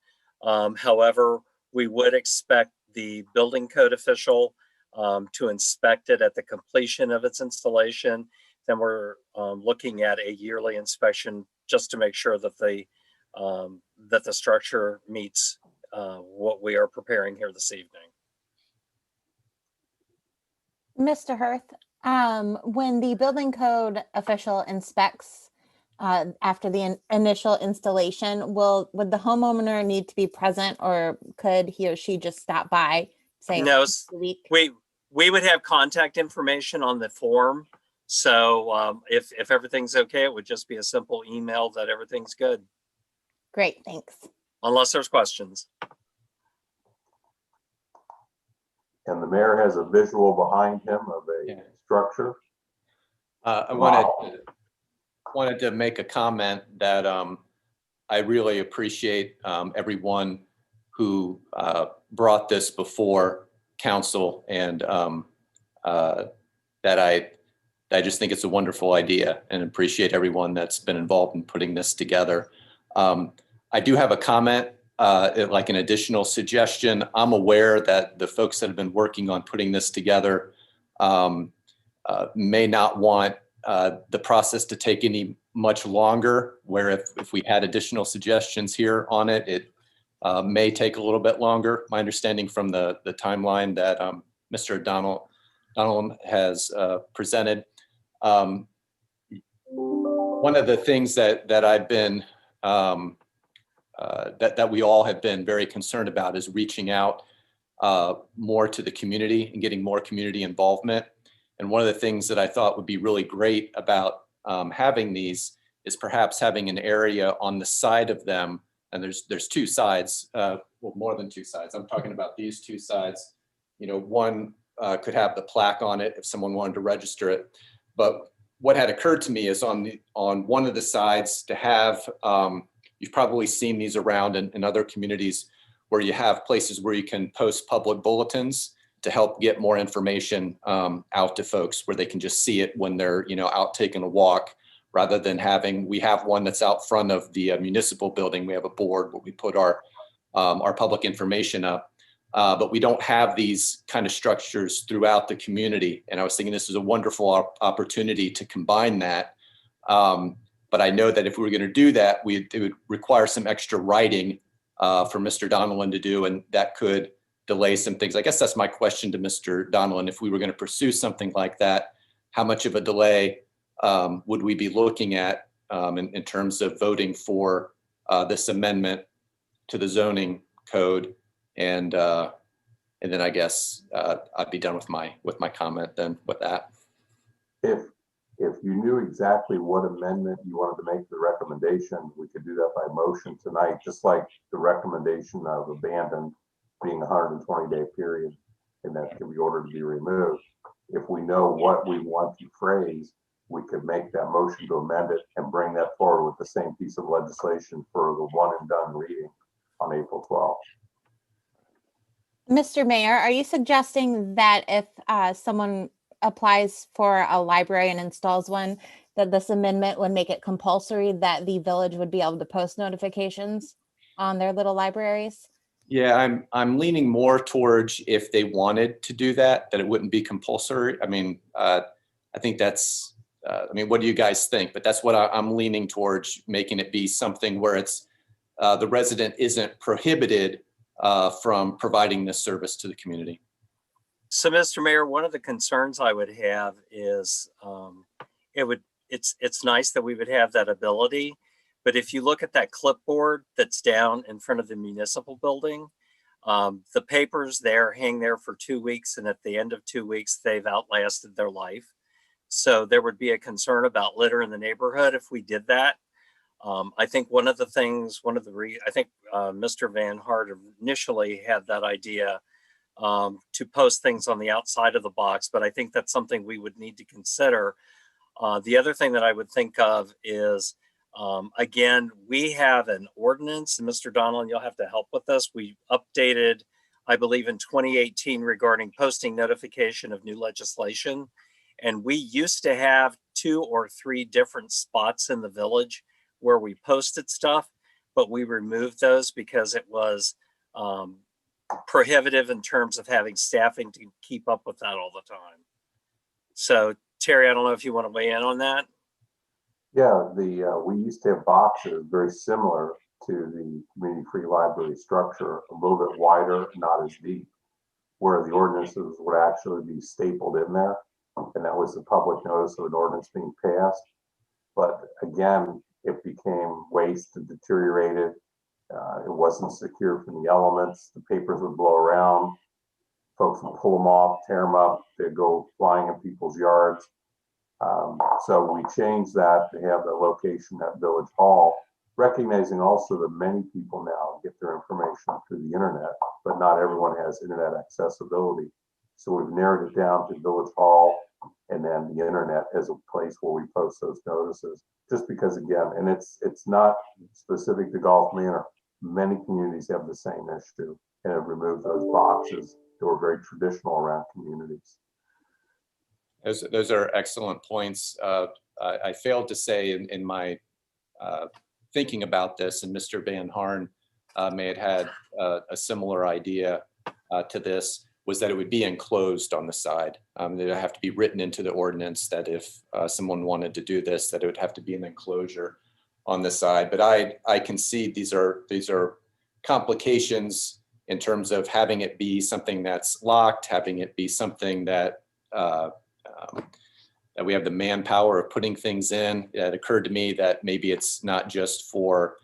However, we would expect the building code official to inspect it at the completion of its installation. Then we're looking at a yearly inspection just to make sure that the structure meets what we are preparing here this evening. Mr. Hirth, when the building code official inspects after the initial installation, would the homeowner need to be present, or could he or she just stop by, say, No, once a week? we would have contact information on the form. So if everything's okay, it would just be a simple email that everything's good, Great, thanks. unless there's questions. And the mayor has a visual behind him of a Yeah. structure. I Wow. wanted to make a comment that I really appreciate everyone who brought this before council, and that I just think it's a wonderful idea, and appreciate everyone that's been involved in putting this together. I do have a comment, like an additional suggestion. I'm aware that the folks that have been working on putting this together may not want the process to take any much longer, where if we had additional suggestions here on it, it may take a little bit longer. My understanding from the timeline that Mr. Donald has presented. One of the things that I've been, that we all have been very concerned about is reaching out more to the community and getting more community involvement. And one of the things that I thought would be really great about having these is perhaps having an area on the side of them. And there's 2 sides, well, more than 2 sides. I'm talking about these 2 sides. You know, one could have the plaque on it if someone wanted to register it. But what had occurred to me is on one of the sides to have, you've probably seen these around in other communities where you have places where you can post public bulletins to help get more information out to folks where they can just see it when they're, out taking a walk, rather than we have one that's out front of the municipal building. We have a board where we put our public information up. But we don't have these kind of structures throughout the community. And I was thinking this is a wonderful opportunity to combine that. But I know that if we were going to do that, it would require some extra writing for Mr. Donelon to do, and that could delay some things. I guess that's my question to Mr. Donelon. If we were going to pursue something like that, how much of a delay would we be looking at in terms of voting for this amendment to the zoning code? And then I guess I'd be done with my comment then with that. If you knew exactly what amendment you wanted to make the recommendation, we could do that by motion tonight, just like the recommendation of abandoned being a 120-day period, and that can be ordered to be removed. If we know what we want to phrase, we could make that motion to amend it and bring that forward with the same piece of legislation for the one and done reading on April 12th. Mr. Mayor, are you suggesting that if someone applies for a library and installs one, that this amendment would make it compulsory that the village would be able to post notifications on their little libraries? Yeah, I'm leaning more towards if they wanted to do that it wouldn't be compulsory. I mean, I think that's, what do you guys think? But that's what I'm leaning towards, making it be something where it's the resident isn't prohibited from providing this service to the community. So, Mr. Mayor, one of the concerns I would have is it's nice that we would have that ability, but if you look at that clipboard that's down in front of the municipal building, the papers there hang there for 2 weeks, and at the end of 2 weeks, they've outlasted their life. So there would be a concern about litter in the neighborhood if we did that. I think I think Mr. Van Hart initially had that idea to post things on the outside of the box, but I think that's something we would need to consider. The other thing that I would think of is, again, we have an ordinance, and Mr. Donelon, you'll have to help with this. We updated, I believe, in 2018 regarding posting notification of new legislation. And we used to have 2 or 3 different spots in the village where we posted stuff, but we removed those because it was prohibitive in terms of having staffing to keep up with that all the time. So Terry, I don't know if you want to weigh in on that. Yeah, we used to have boxes very similar to the community free library structure, a little bit wider, not as deep, where the ordinances would actually be stapled in there. And that was the public notice of an ordinance being passed. But again, it became waste and deteriorated. It wasn't secure from the elements. The papers would blow around. Folks would pull them off, tear them up. They'd go flying in people's yards. So we changed that to have the location at Village Hall, recognizing also that many people now get their information through the internet, but not everyone has internet accessibility. So we've narrowed it down to Village Hall and then the internet as a place where we post those notices. Just because, again, and it's not specific to Gulf Manor. Many communities have the same issue and have removed those boxes that were very traditional around communities. Those are excellent points. I failed to say in my thinking about this, and Mr. Van Harn may have had a similar idea to this, was that it would be enclosed on the side. That it would have to be written into the ordinance that if someone wanted to do this, that it would have to be an enclosure on the side. But I concede these are complications in terms of having it be something that's locked, having it be something that that we have the manpower of putting things in. It occurred to me that maybe it's not just for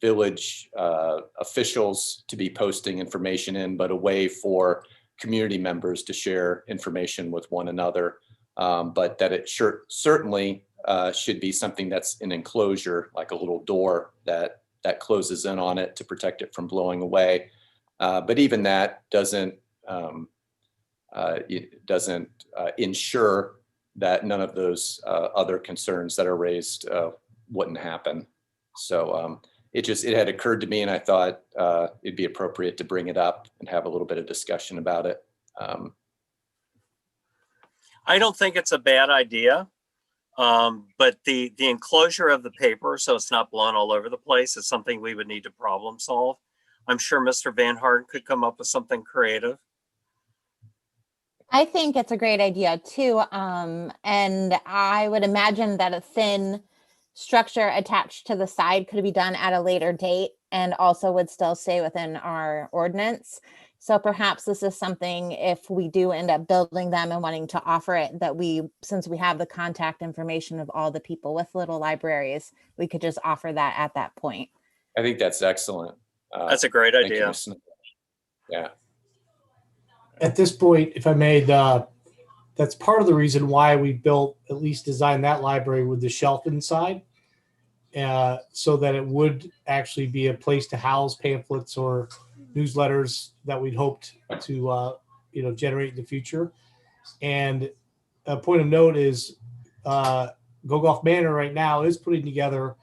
village officials to be posting information in, but a way for community members to share information with one another. But that it certainly should be something that's an enclosure, like a little door that closes in on it to protect it from blowing away. But even that doesn't ensure that none of those other concerns that are raised wouldn't happen. So it had occurred to me, and I thought it'd be appropriate to bring it up and have a little bit of discussion about it. I don't think it's a bad idea. But the enclosure of the paper, so it's not blown all over the place, is something we would need to problem solve. I'm sure Mr. Van Harden could come up with something creative. I think it's a great idea too. And I would imagine that a thin structure attached to the side could be done at a later date and also would still stay within our ordinance. So perhaps this is something, if we do end up building them and wanting to offer it, that since we have the contact information of all the people with little libraries, we could just offer that at that point. I think that's excellent. That's a great Thank you, idea. Ms. Yeah. At this point, if I may, that's part of the reason why we built, at least designed that library with the shelf inside, so that it would actually be a place to house pamphlets or newsletters that we'd hoped to generate in the future. And a point of note is Go Golf Manor right now is putting together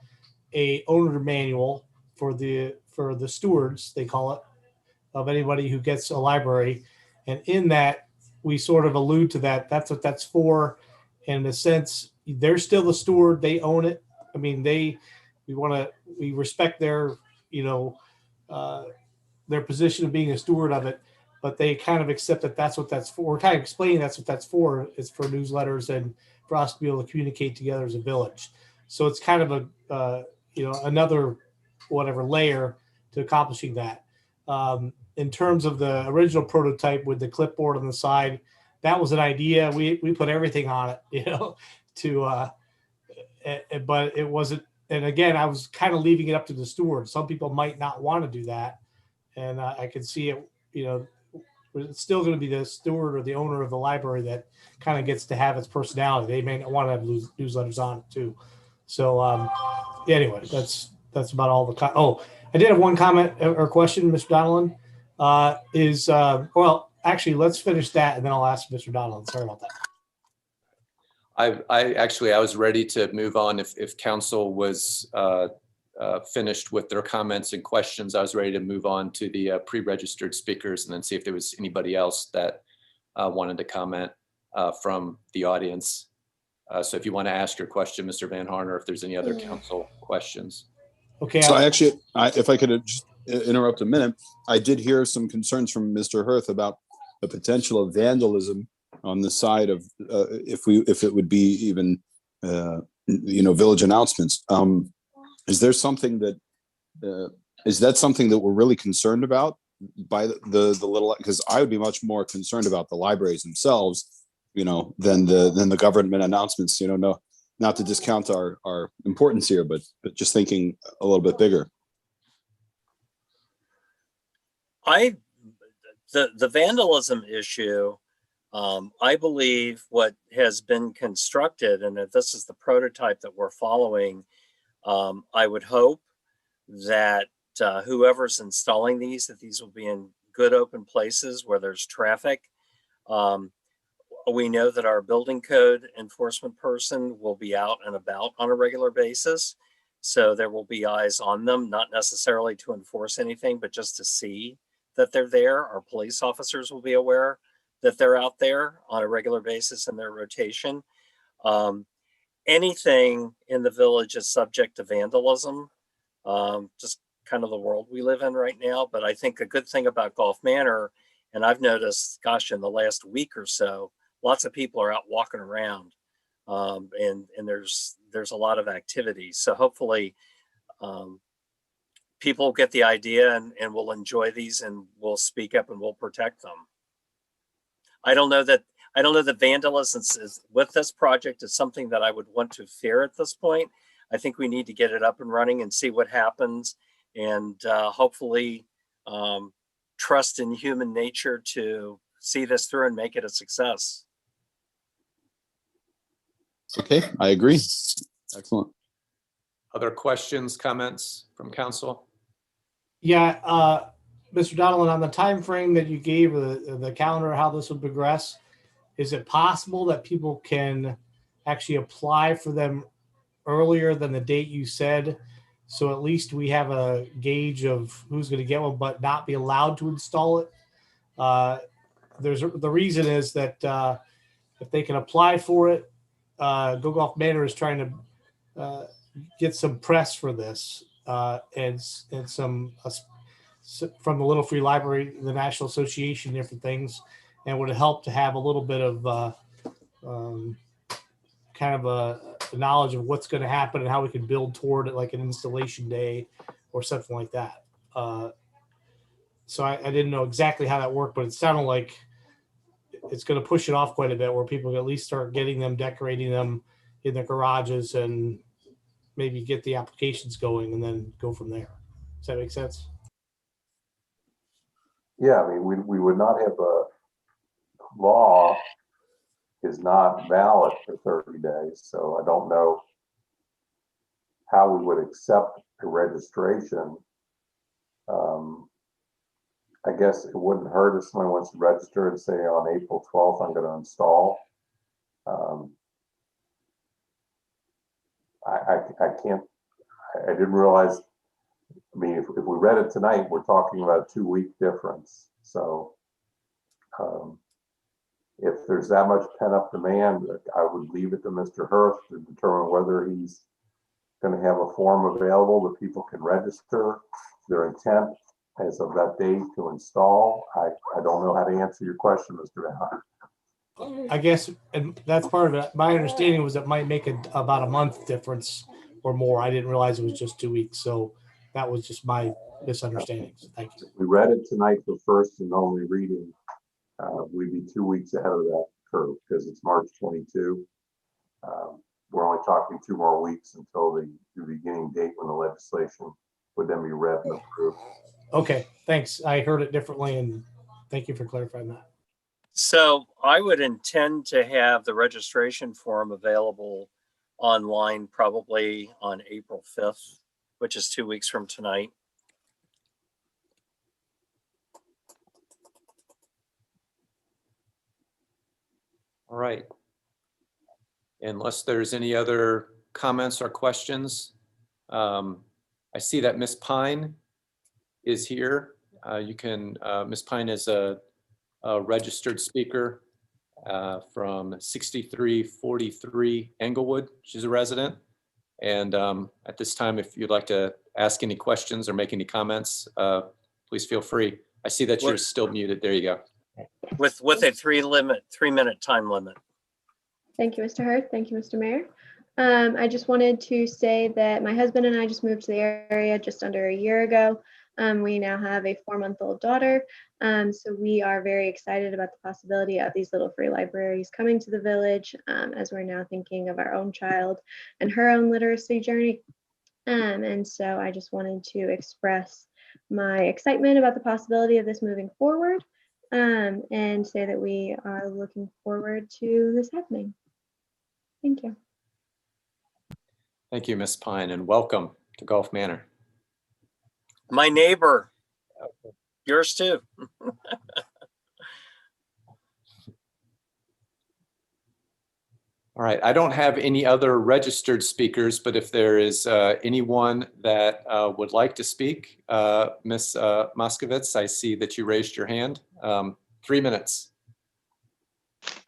a owner manual for the stewards, they call it, of anybody who gets a library. And in that, we sort of allude to that. That's what that's for. And in a sense, they're still the steward. They own it. I mean, we respect their, their position of being a steward of it, but they kind of accept that that's what that's for. We're kind of explaining that's what that's for. It's for newsletters and for us to be able to communicate together as a village. So it's kind of another layer to accomplishing that. In terms of the original prototype with the clipboard on the side, that was an idea. We put everything on it, but it wasn't. And again, I was kind of leaving it up to the steward. Some people might not want to do that. And I can see it, it's still going to be the steward or the owner of the library that kind of gets to have its personality. They may not want to have newsletters on it too. So anyway, that's about all the, I did have one comment or question, Mr. Donellan, actually, let's finish that and then I'll ask Mr. Donellan. Sorry about that. I was ready to move on if council was finished with their comments and questions. I was ready to move on to the pre-registered speakers and then see if there was anybody else that wanted to comment from the audience. So if you want to ask your question, Mr. Van Harden, or if there's any other council questions. Okay. So if I could just interrupt a minute, I did hear some concerns from Mr. Hirth about the potential of vandalism on the side of if it would be even village announcements. Is there something is that something that we're really concerned about by the little, because I would be much more concerned about the libraries themselves, than the government announcements, no, not to discount our importance here, but just thinking a little bit bigger. The vandalism issue, I believe what has been constructed, and if this is the prototype that we're following, I would hope that whoever's installing these, that these will be in good open places where there's traffic. We know that our building code enforcement person will be out and about on a regular basis. So there will be eyes on them, not necessarily to enforce anything, but just to see that they're there. Our police officers will be aware that they're out there on a regular basis in their rotation. Anything in the village is subject to vandalism, just kind of the world we live in right now. But I think a good thing about Golf Manor, and I've noticed, gosh, in the last week or so, lots of people are out walking around, and there's a lot of activity. So hopefully people get the idea and will enjoy these and will speak up and will protect them. I don't know that vandalism is with this project is something that I would want to fear at this point. I think we need to get it up and running and see what happens, and hopefully trust in human nature to see this through and make it a success. Okay, I agree. Excellent. Other questions, comments from council? Yeah, Mr. Donellan, on the time frame that you gave, the calendar, how this will progress, is it possible that people can actually apply for them earlier than the date you said. So at least we have a gauge of who's going to get one, but not be allowed to install it. The reason is that if they can apply for it, Go Golf Manor is trying to get some press for this and some from the Little Free Library, the National Association, different things, and would help to have a little bit of kind of a knowledge of what's going to happen and how we can build toward it, like an installation day or something like that. So I didn't know exactly how that worked, but it sounded like it's going to push it off quite a bit, where people can at least start getting them, decorating them in their garages, and maybe get the applications going and then go from there. Does that make sense? Yeah, I mean, we would not have a law is not valid for 30 days. So I don't know how we would accept a registration. I guess it wouldn't hurt if someone wants to register and say on April 12th, I'm going to install. I can't, I didn't realize, I mean, if we read it tonight, we're talking about a 2-week difference. So if there's that much pent-up demand, I would leave it to Mr. Hurth to determine whether he's going to have a form available that people can register their intent as of that date to install. I don't know how to answer your question, Mr. Van. I guess, and that's part of it. My understanding was it might make about a month difference or more. I didn't realize it was just 2 weeks. So that was just my misunderstanding. So thank you. We read it tonight for first and only reading. We'd be 2 weeks ahead of that curve because it's March 22. We're only talking 2 more weeks until the beginning date when the legislation would then be read and approved. Okay, thanks. I heard it differently, and thank you for clarifying that. So I would intend to have the registration form available online probably on April 5th, which is 2 weeks from tonight. All right. Unless there's any other comments or questions, I see that Ms. Pine is here. Ms. Pine is a registered speaker from 6343 Englewood. She's a resident. And at this time, if you'd like to ask any questions or make any comments, please feel free. I see that you're still muted. There you go. With a 3-minute time limit. Thank you, Mr. Hurth. Thank you, Mr. Mayor. I just wanted to say that my husband and I just moved to the area just under a year ago. We now have a 4-month-old daughter. So we are very excited about the possibility of these little free libraries coming to the village, as we're now thinking of our own child and her own literacy journey. And so I just wanted to express my excitement about the possibility of this moving forward, and say that we are looking forward to this happening. Thank you. Thank you, Ms. Pine, and welcome to Golf Manor. My neighbor, yours too. All right, I don't have any other registered speakers, but if there is anyone that would like to speak, Ms. Moskovitz, I see that you raised your hand. 3 minutes.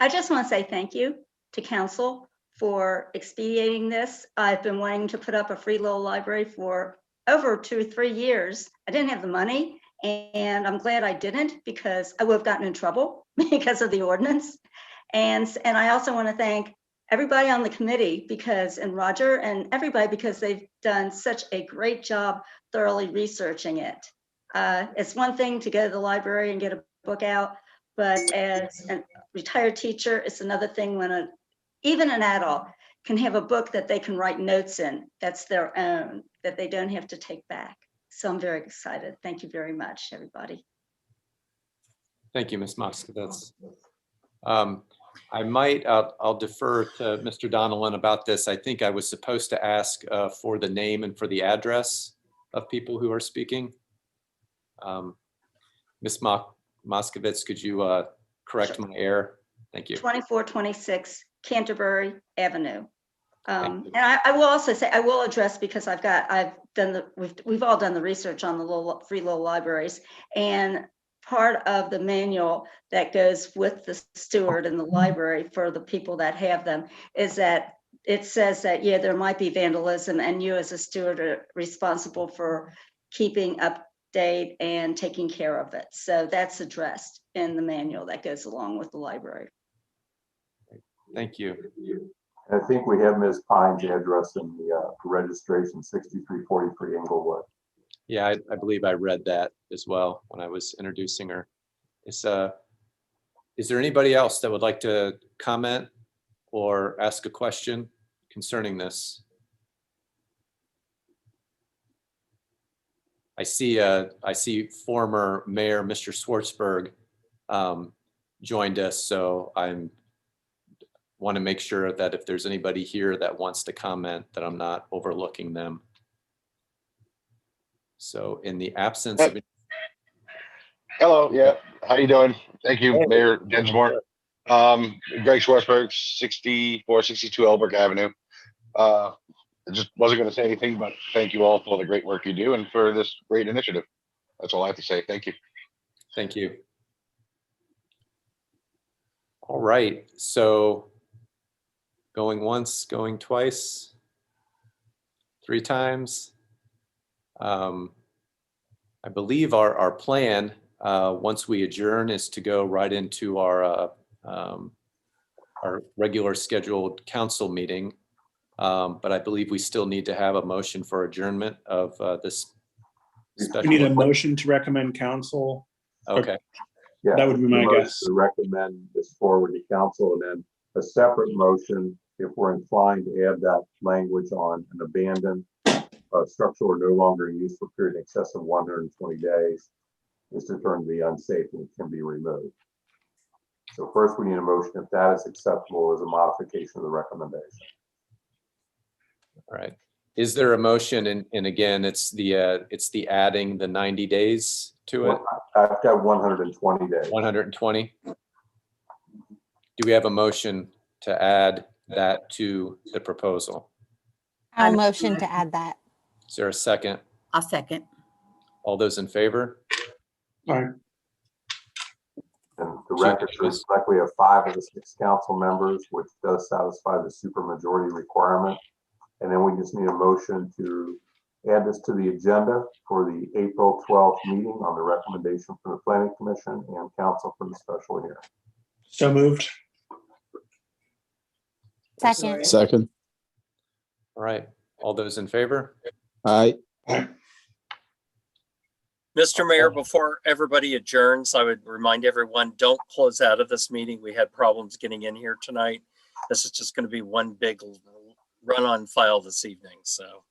I just want to say thank you to council for expediting this. I've been wanting to put up a free little library for over 2 or 3 years. I didn't have the money, and I'm glad I didn't, because I would have gotten in trouble because of the ordinance. And I also want to thank everybody on the committee, and Roger and everybody, because they've done such a great job thoroughly researching it. It's one thing to go to the library and get a book out, but as a retired teacher, it's another thing when even an adult can have a book that they can write notes in, that's their own, that they don't have to take back. So I'm very excited. Thank you very much, everybody. Thank you, Ms. Moskovitz. I'll defer to Mr. Donnellan about this. I think I was supposed to ask for the name and for the address of people who are speaking. Ms. Moskovitz, could you correct my error? Thank you. 2426 Canterbury Avenue. And I will also say, I will address, because I've done we've all done the research on the free little libraries, and part of the manual that goes with the steward in the library for the people that have them is that it says that, yeah, there might be vandalism, and you as a steward are responsible for keeping update and taking care of it. So that's addressed in the manual that goes along with the library. Thank you. I think we have Ms. Pine's address in the registration, 6343 Englewood. Yeah, I believe I read that as well when I was introducing her. Is there anybody else that would like to comment or ask a question concerning this? I see former Mayor Mr. Schwartzberg joined us, so I'm want to make sure that if there's anybody here that wants to comment, that I'm not overlooking them. So in the absence of... Hello, yeah, how you doing? Thank you, Mayor Dinsmore. Greg Schwarzberg, 6462 Elbrook Avenue. I just wasn't going to say anything, but thank you all for all the great work you do and for this great initiative. That's all I have to say. Thank you. Thank you. All right, so going once, going twice, 3 times. I believe our plan, once we adjourn, is to go right into our regular scheduled council meeting. But I believe we still need to have a motion for adjournment of this special. We need a motion to recommend council. Okay. Yeah, That would be my motion guess. to recommend this forward to council, and then a separate motion, if we're inclined to add that language on an abandoned structure or no longer in use for a period in excess of 120 days, is determined to be unsafe and can be removed. So first we need a motion if that is acceptable as a modification of the recommendation. All right. Is there a motion? And again, it's the adding the 90 days to it. I've got 120 days. 120. Do we have a motion to add that to the proposal? I'll motion to add that. Is there a second? I'll second. All those in favor? All right. And the record shows like we have 5 of the 6 council members, which does satisfy the supermajority requirement. And then we just need a motion to add this to the agenda for the April 12th meeting on the recommendation from the Planning Commission and council for the special hearing. So moved. Second. Second. All right. All those in favor? Aye. Mr. Mayor, before everybody adjourns, I would remind everyone, don't close out of this meeting. We had problems getting in here tonight. This is just going to be one big run on file this evening, so.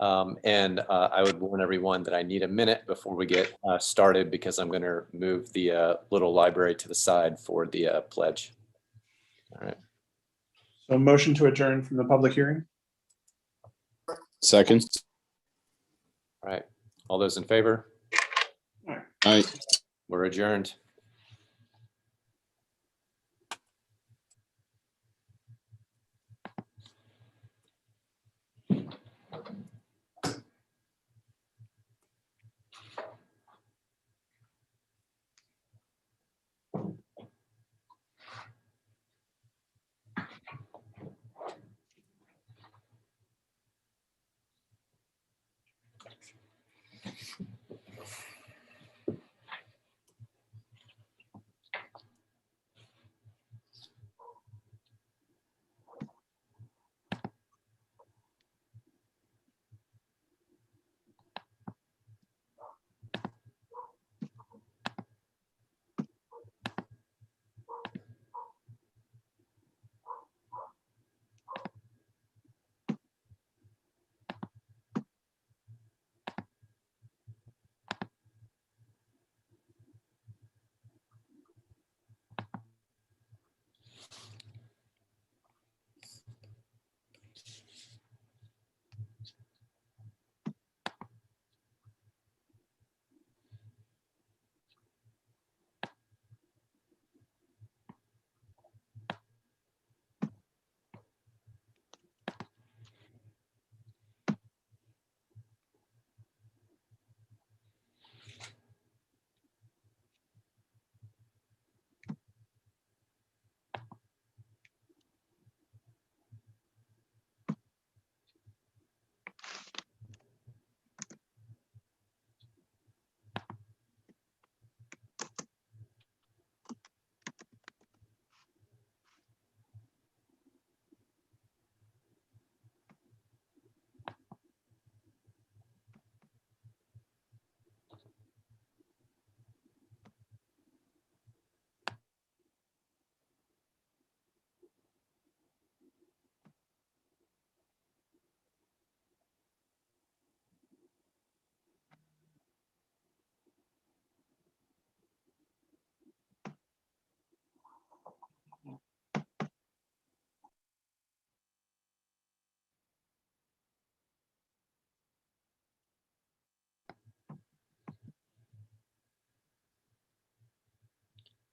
And I would warn everyone that I need a minute before we get started, because I'm going to move the little library to the side for the pledge. All right. So motion to adjourn from the public hearing. Second. All right. All those in favor? Aye. We're adjourned.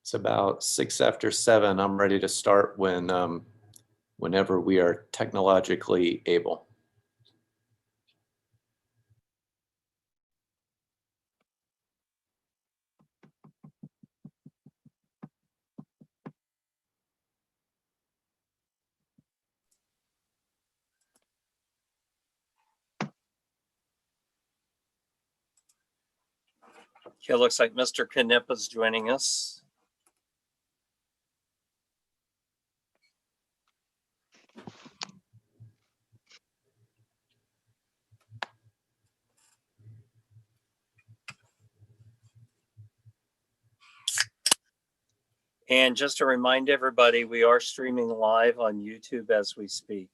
It's about 6 after 7. I'm ready to start whenever we are technologically able. Okay, looks like Mr. Knipp is joining us. And just to remind everybody, we are streaming live on YouTube as we speak.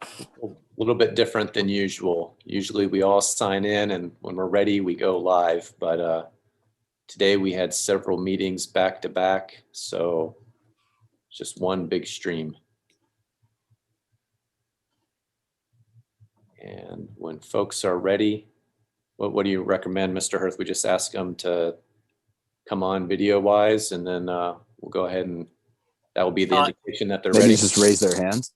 A little bit different than usual. Usually we all sign in and when we're ready, we go live. But today we had several meetings back to back. So just one big stream. And when folks are ready, what do you recommend, Mr. Hirth? We just ask them to come on video wise, and then we'll go ahead and that will be the indication that they're Maybe ready. just raise their hands.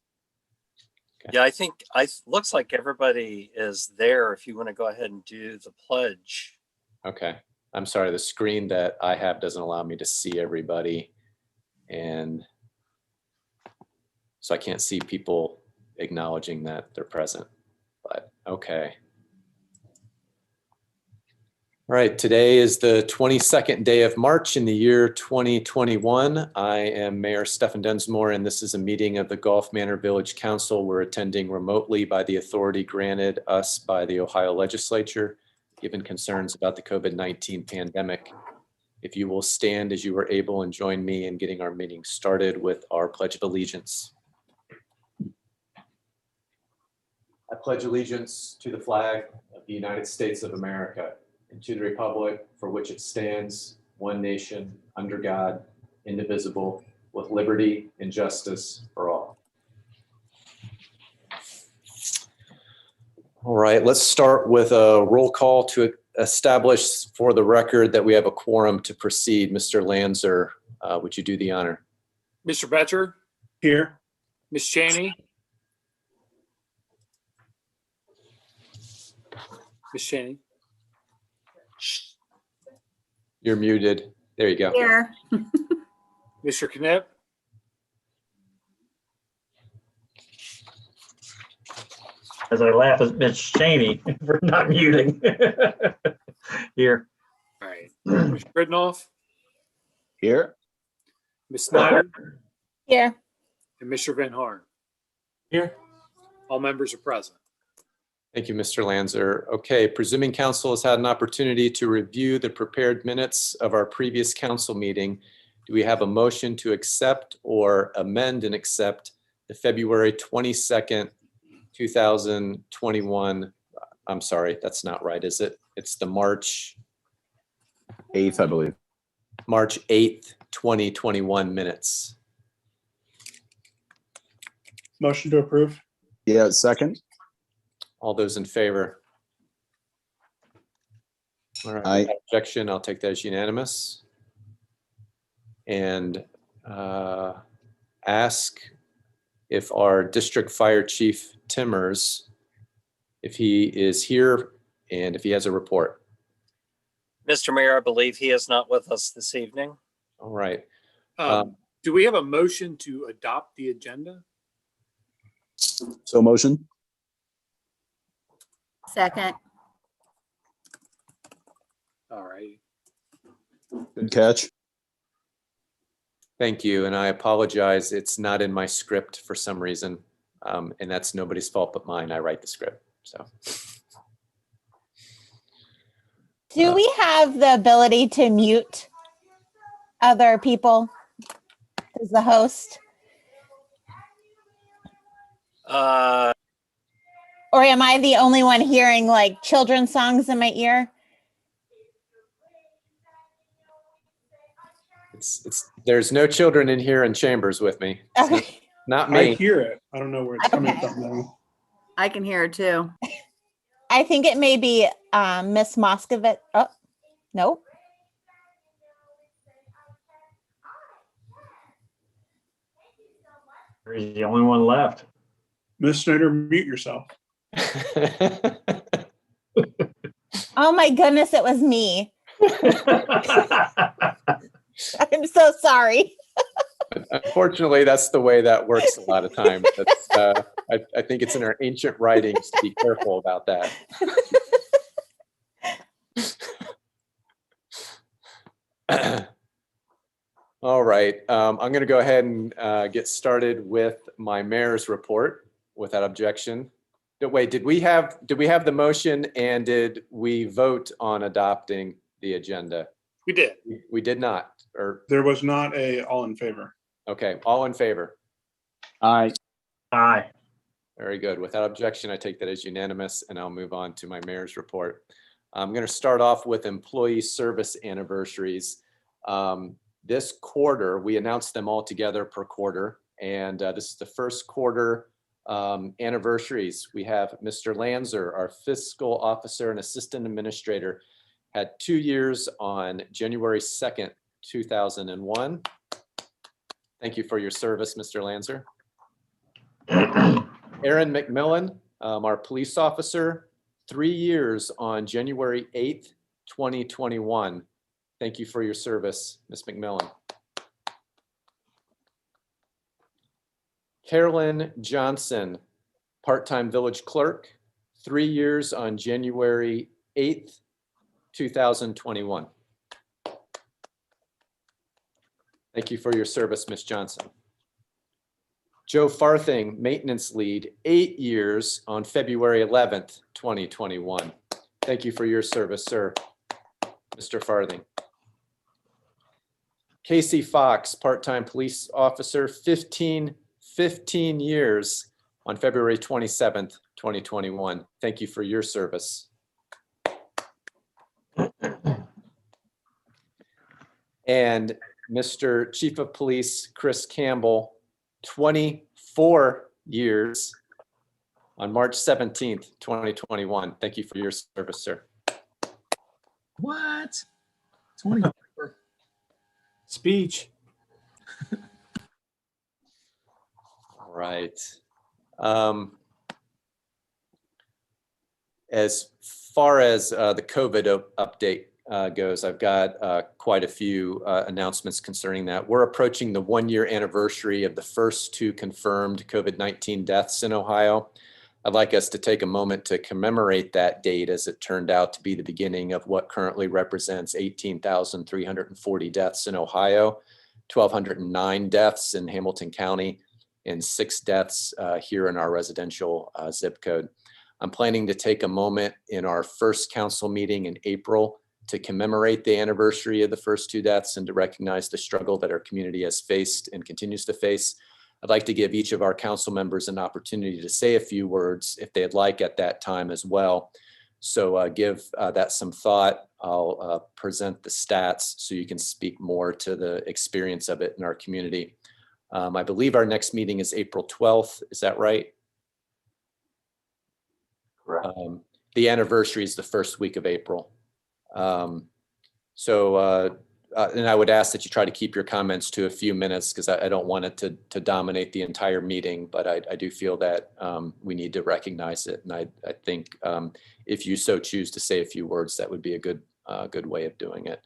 Okay. Yeah, I think looks like everybody is there. If you want to go ahead and do the pledge. Okay. I'm sorry, the screen that I have doesn't allow me to see everybody. And so I can't see people acknowledging that they're present, but okay. All right, today is the 22nd day of March in the year 2021. I am Mayor Stephan Densmore, and this is a meeting of the Gulf Manor Village Council. We're attending remotely by the authority granted us by the Ohio Legislature, given concerns about the COVID-19 pandemic. If you will stand as you are able and join me in getting our meeting started with our Pledge of Allegiance. I pledge allegiance to the flag of the United States of America and to the republic for which it stands, one nation, under God, indivisible, with liberty and justice for all. All right, let's start with a roll call to establish for the record that we have a quorum to proceed. Mr. Lanzer, would you do the honor? Mr. Betcher, Here. Ms. Cheney. Ms. Cheney. You're muted. There you go. Here. Mr. Knipp. As I laugh at Ms. Cheney for not muting. Here. All right. Mr. Britnoff, Here. Ms. Snyder, Here. and Mr. Van Horn. Here. All members are present. Thank you, Mr. Lanzer. Okay, presuming council has had an opportunity to review the prepared minutes of our previous council meeting, do we have a motion to accept or amend and accept the February 22nd, 2021? I'm sorry, that's not right, is it? It's the March 8th, I believe. March 8th, 2021 minutes. Motion to approve. Yeah, second. All those in favor? All right, Aye. without objection, I'll take that as unanimous. And ask if our district fire chief Timmers, if he is here and if he has a report. Mr. Mayor, I believe he is not with us this evening. All right. Do we have a motion to adopt the agenda? So motion. Second. All right. Good catch. Thank you. And I apologize. It's not in my script for some reason. And that's nobody's fault but mine. I write the script. So. Do we have the ability to mute other people as the host? Or am I the only one hearing like children's songs in my ear? There's no children in here in chambers with me. Okay. Not I me. hear it. I don't know where it's coming from though. I can hear it too. I think it may be Miss Moskovitz. Oh, nope. He's the only one left. Ms. Snyder, mute yourself. Oh my goodness, it was me. I'm so sorry. Unfortunately, that's the way that works a lot of times. I think it's in our ancient writings to be careful about that. All right, I'm going to go ahead and get started with my mayor's report without objection. Wait, did we have the motion and did we vote on adopting the agenda? We did. We did not. Or There was not a all in favor. okay, all in favor? Aye. Aye. Very good. Without objection, I take that as unanimous, and I'll move on to my mayor's report. I'm going to start off with employee service anniversaries. This quarter, we announced them all together per quarter, and this is the first quarter anniversaries. We have Mr. Lanzer, our fiscal officer and assistant administrator, had 2 years on January 2nd, 2001. Thank you for your service, Mr. Lanzer. Aaron McMillan, our police officer, 3 years on January 8th, 2021. Thank you for your service, Ms. McMillan. Carolyn Johnson, part-time village clerk, 3 years on January 8th, 2021. Thank you for your service, Ms. Johnson. Joe Farthing, maintenance lead, 8 years on February 11th, 2021. Thank you for your service, sir, Mr. Farthing. Casey Fox, part-time police officer, 15 years on February 27th, 2021. Thank you for your service. And Mr. Chief of Police, Chris Campbell, 24 years on March 17th, 2021. Thank you for your service, sir. What? 20. Speech. All right. As far as the COVID update goes, I've got quite a few announcements concerning that. We're approaching the 1-year anniversary of the first 2 confirmed COVID-19 deaths in Ohio. I'd like us to take a moment to commemorate that date, as it turned out to be the beginning of what currently represents 18,340 deaths in Ohio, 1,209 deaths in Hamilton County, and 6 deaths here in our residential zip code. I'm planning to take a moment in our first council meeting in April to commemorate the anniversary of the first 2 deaths and to recognize the struggle that our community has faced and continues to face. I'd like to give each of our council members an opportunity to say a few words if they'd like at that time as well. So give that some thought. I'll present the stats so you can speak more to the experience of it in our community. I believe our next meeting is April 12th. Is that right? Correct. The anniversary is the first week of April. And I would ask that you try to keep your comments to a few minutes because I don't want it to dominate the entire meeting, but I do feel that we need to recognize it. And I think if you so choose to say a few words, that would be a good way of doing it.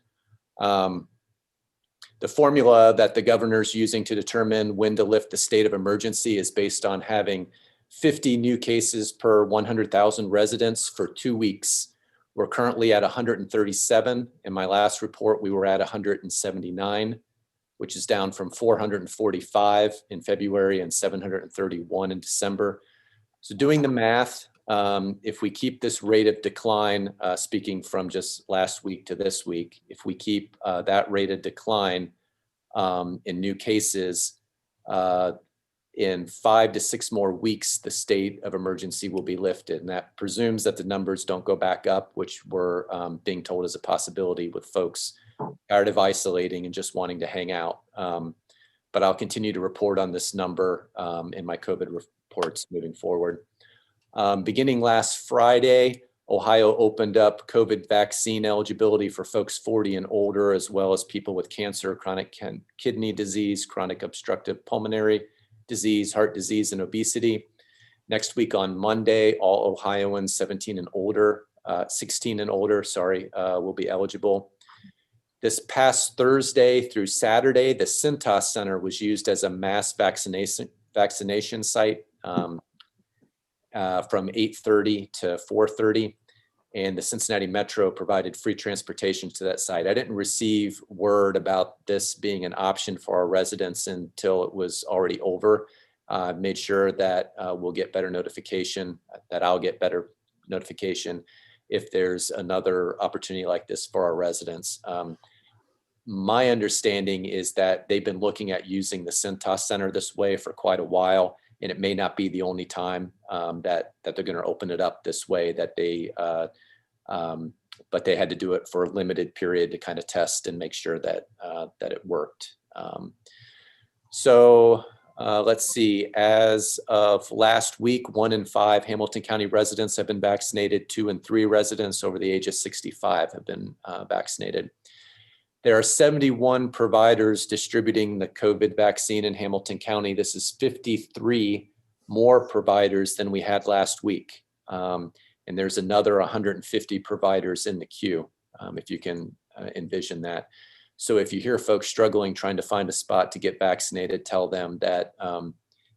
The formula that the governor's using to determine when to lift the state of emergency is based on having 50 new cases per 100,000 residents for 2 weeks. We're currently at 137. In my last report, we were at 179, which is down from 445 in February and 731 in December. So doing the math, if we keep this rate of decline, speaking from just last week to this week, if we keep that rate of decline in new cases, in 5 to 6 more weeks, the state of emergency will be lifted. And that presumes that the numbers don't go back up, which we're being told is a possibility with folks tired of isolating and just wanting to hang out. But I'll continue to report on this number in my COVID reports moving forward. Beginning last Friday, Ohio opened up COVID vaccine eligibility for folks 40 and older, as well as people with cancer, chronic kidney disease, chronic obstructive pulmonary disease, heart disease, and obesity. Next week on Monday, all Ohioans 16 and older, will be eligible. This past Thursday through Saturday, the Cintas Center was used as a mass vaccination site from 8:30 to 4:30, and the Cincinnati Metro provided free transportation to that site. I didn't receive word about this being an option for our residents until it was already over. Made sure that we'll get better notification, that I'll get better notification if there's another opportunity like this for our residents. My understanding is that they've been looking at using the Cintas Center this way for quite a while, and it may not be the only time that they're going to open it up this way. That but they had to do it for a limited period to kind of test and make sure that that it worked. Let's see. As of last week, 1 in 5 Hamilton County residents have been vaccinated. 2 in 3 residents over the age of 65 have been vaccinated. There are 71 providers distributing the COVID vaccine in Hamilton County. This is 53 more providers than we had last week. And there's another 150 providers in the queue, if you can envision that. So if you hear folks struggling trying to find a spot to get vaccinated, tell them that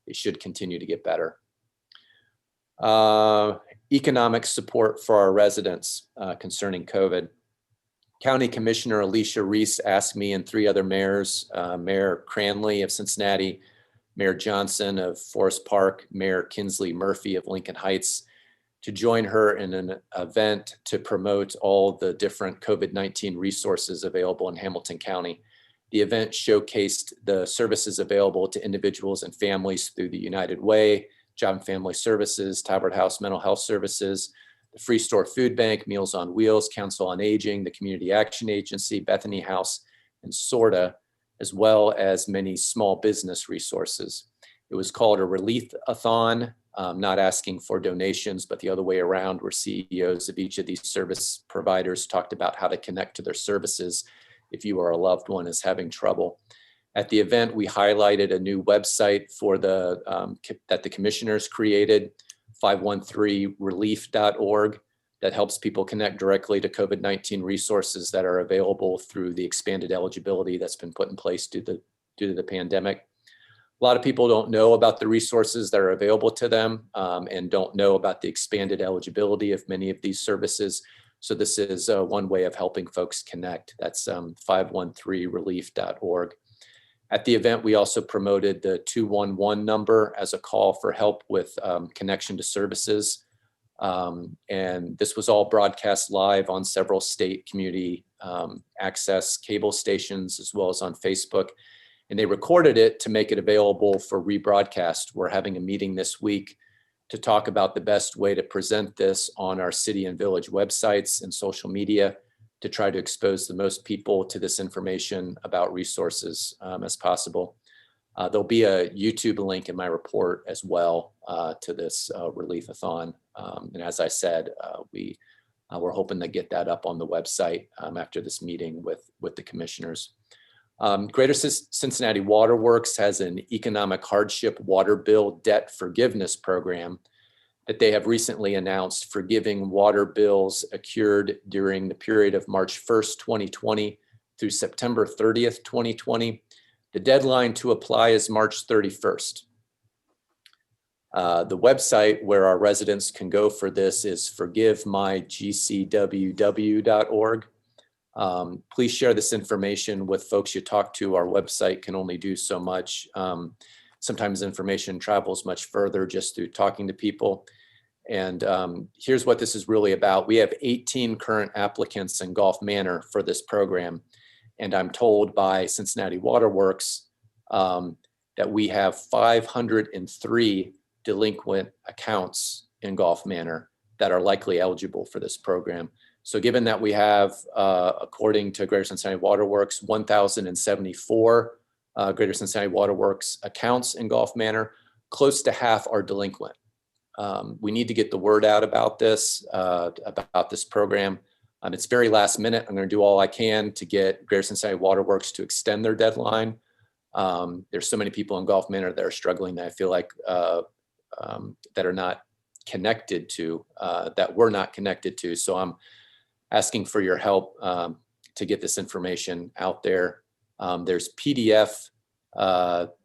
it should continue to get better. Economic support for our residents concerning COVID. County Commissioner Alicia Reese asked me and 3 other mayors, Mayor Cranley of Cincinnati, Mayor Johnson of Forest Park, Mayor Kinsley Murphy of Lincoln Heights, to join her in an event to promote all the different COVID-19 resources available in Hamilton County. The event showcased the services available to individuals and families through the United Way, Job and Family Services, Talbot House Mental Health Services, the Free Store Food Bank, Meals on Wheels, Council on Aging, the Community Action Agency, Bethany House, and SORTA, as well as many small business resources. It was called a relief-a-thon, not asking for donations, but the other way around, where CEOs of each of these service providers talked about how to connect to their services if you or a loved one is having trouble. At the event, we highlighted a new website for that the commissioners created, 513relief.org, that helps people connect directly to COVID-19 resources that are available through the expanded eligibility that's been put in place due to the pandemic. A lot of people don't know about the resources that are available to them and don't know about the expanded eligibility of many of these services. So this is one way of helping folks connect. That's 513relief.org. At the event, we also promoted the 211 number as a call for help with connection to services. And this was all broadcast live on several state community access cable stations, as well as on Facebook. And they recorded it to make it available for rebroadcast. We're having a meeting this week to talk about the best way to present this on our city and village websites and social media to try to expose the most people to this information about resources as possible. There'll be a YouTube link in my report as well to this relief-a-thon. And as I said, we're hoping to get that up on the website after this meeting with the commissioners. Greater Cincinnati Water Works has an economic hardship water bill debt forgiveness program that they have recently announced, forgiving water bills accrued during the period of March 1st, 2020 through September 30th, 2020. The deadline to apply is March 31st. The website where our residents can go for this is forgivemygcww.org. Please share this information with folks you talk to. Our website can only do so much. Sometimes information travels much further just through talking to people. And here's what this is really about. We have 18 current applicants in Gulf Manor for this program. And I'm told by Cincinnati Water Works that we have 503 delinquent accounts in Gulf Manor that are likely eligible for this program. So given that we have, according to Greater Cincinnati Water Works, 1,074 Greater Cincinnati Water Works accounts in Gulf Manor, close to half are delinquent. we need to get the word out about this program. It's very last minute. I'm going to do all I can to get Greater Cincinnati Waterworks to extend their deadline. There's so many people in Gulf Manor that are struggling that I feel like that are not connected to, that we're not connected to. So I'm asking for your help to get this information out there. There's PDF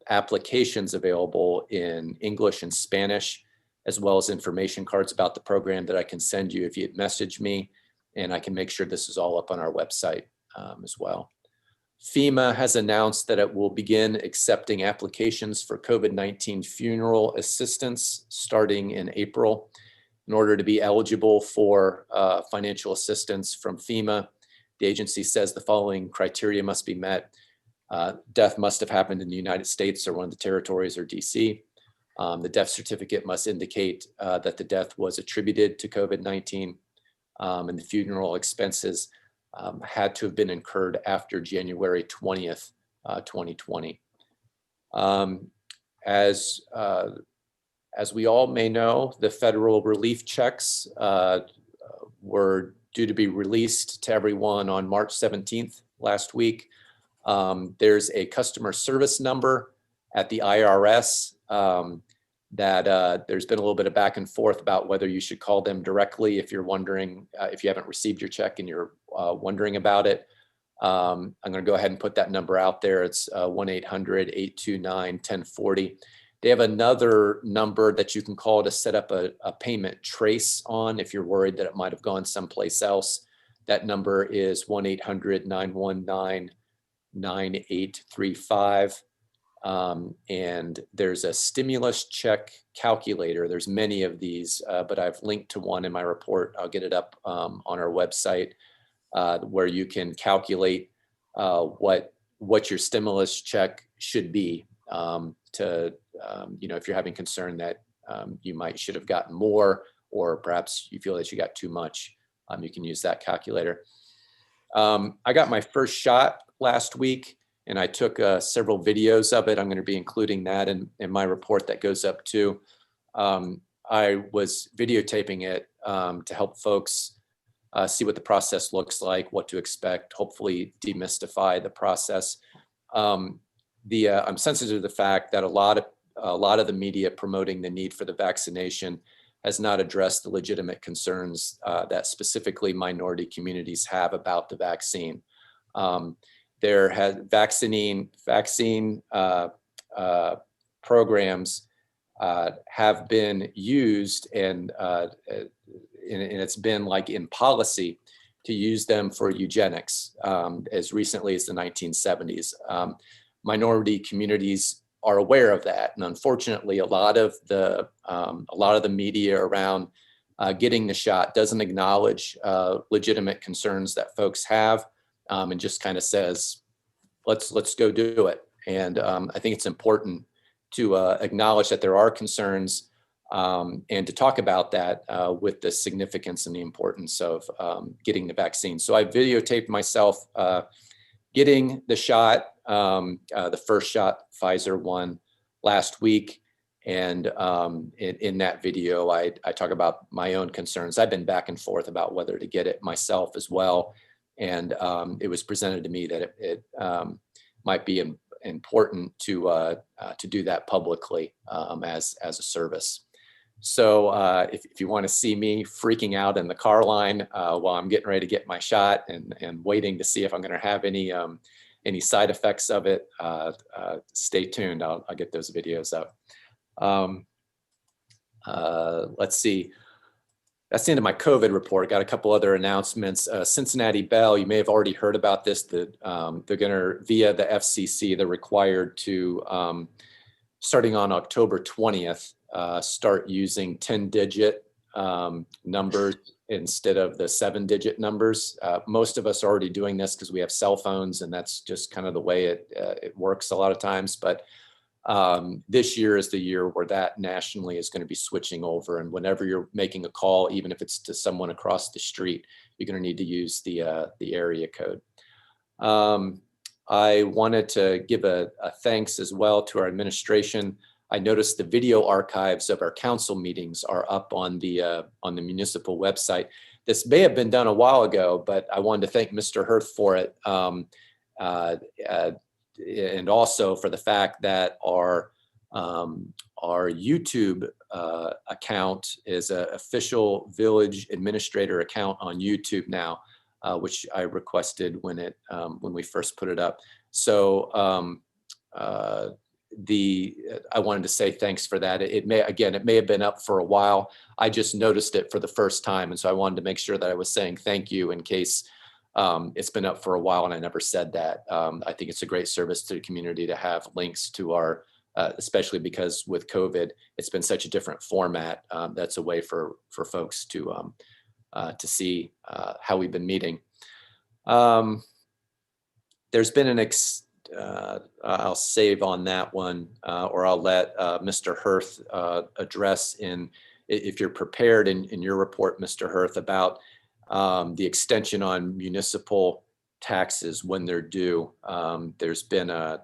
applications available in English and Spanish, as well as information cards about the program that I can send you if you message me, and I can make sure this is all up on our website as well. FEMA has announced that it will begin accepting applications for COVID-19 funeral assistance starting in April. In order to be eligible for financial assistance from FEMA, the agency says the following criteria must be met. Death must have happened in the United States or one of the territories or DC. The death certificate must indicate that the death was attributed to COVID-19, and the funeral expenses had to have been incurred after January 20th, 2020. As we all may know, the federal relief checks were due to be released to everyone on March 17th last week. There's a customer service number at the IRS that there's been a little bit of back and forth about whether you should call them directly if you're wondering, if you haven't received your check and you're wondering about it. I'm going to go ahead and put that number out there. It's 1-800-829-1040. They have another number that you can call to set up a payment trace on if you're worried that it might have gone someplace else. That number is 1-800-919-9835. And there's a stimulus check calculator. There's many of these, but I've linked to one in my report. I'll get it up on our website where you can calculate what your stimulus check should be if you're having concern that you should have gotten more, or perhaps you feel that you got too much, you can use that calculator. I got my first shot last week, and I took several videos of it. I'm going to be including that in my report that goes up too. I was videotaping it to help folks see what the process looks like, what to expect, hopefully demystify the process. I'm sensitive to the fact that a lot of the media promoting the need for the vaccination has not addressed the legitimate concerns that specifically minority communities have about the vaccine. There has vaccine programs have been used, and it's been like in policy to use them for eugenics as recently as the 1970s. Minority communities are aware of that, and unfortunately, a lot of the media around getting the shot doesn't acknowledge legitimate concerns that folks have, and just kind of says, "Let's go do it." And I think it's important to acknowledge that there are concerns and to talk about that with the significance and the importance of getting the vaccine. So I videotaped myself getting the shot, the first shot, Pfizer one, last week. And in that video, I talk about my own concerns. I've been back and forth about whether to get it myself as well. And it was presented to me that it might be important to do that publicly as a service. So if you want to see me freaking out in the car line while I'm getting ready to get my shot and waiting to see if I'm going to have any side effects of it, stay tuned. I'll get those videos up. Let's see. That's the end of my COVID report. Got a couple other announcements. Cincinnati Bell, you may have already heard about this. They're going to, via the FCC, they're required to, starting on October 20th, start using 10-digit numbers instead of the 7-digit numbers. Most of us are already doing this because we have cell phones, and that's just kind of the way it works a lot of times. But this year is the year where that nationally is going to be switching over. And whenever you're making a call, even if it's to someone across the street, you're going to need to use the area code. I wanted to give a thanks as well to our administration. I noticed the video archives of our council meetings are up on the municipal website. This may have been done a while ago, but I wanted to thank Mr. Hirth for it. And also for the fact that our YouTube account is an official village administrator account on YouTube now, which I requested when we first put it up. So I wanted to say thanks for that. It may have been up for a while. I just noticed it for the first time, and so I wanted to make sure that I was saying thank you in case it's been up for a while and I never said that. I think it's a great service to the community to have links to our, especially because with COVID, it's been such a different format. That's a way for folks to see how we've been meeting. There's been I'll save on that one, or I'll let Mr. Hirth address if you're prepared in your report, Mr. Hirth, about the extension on municipal taxes when they're due. There's been I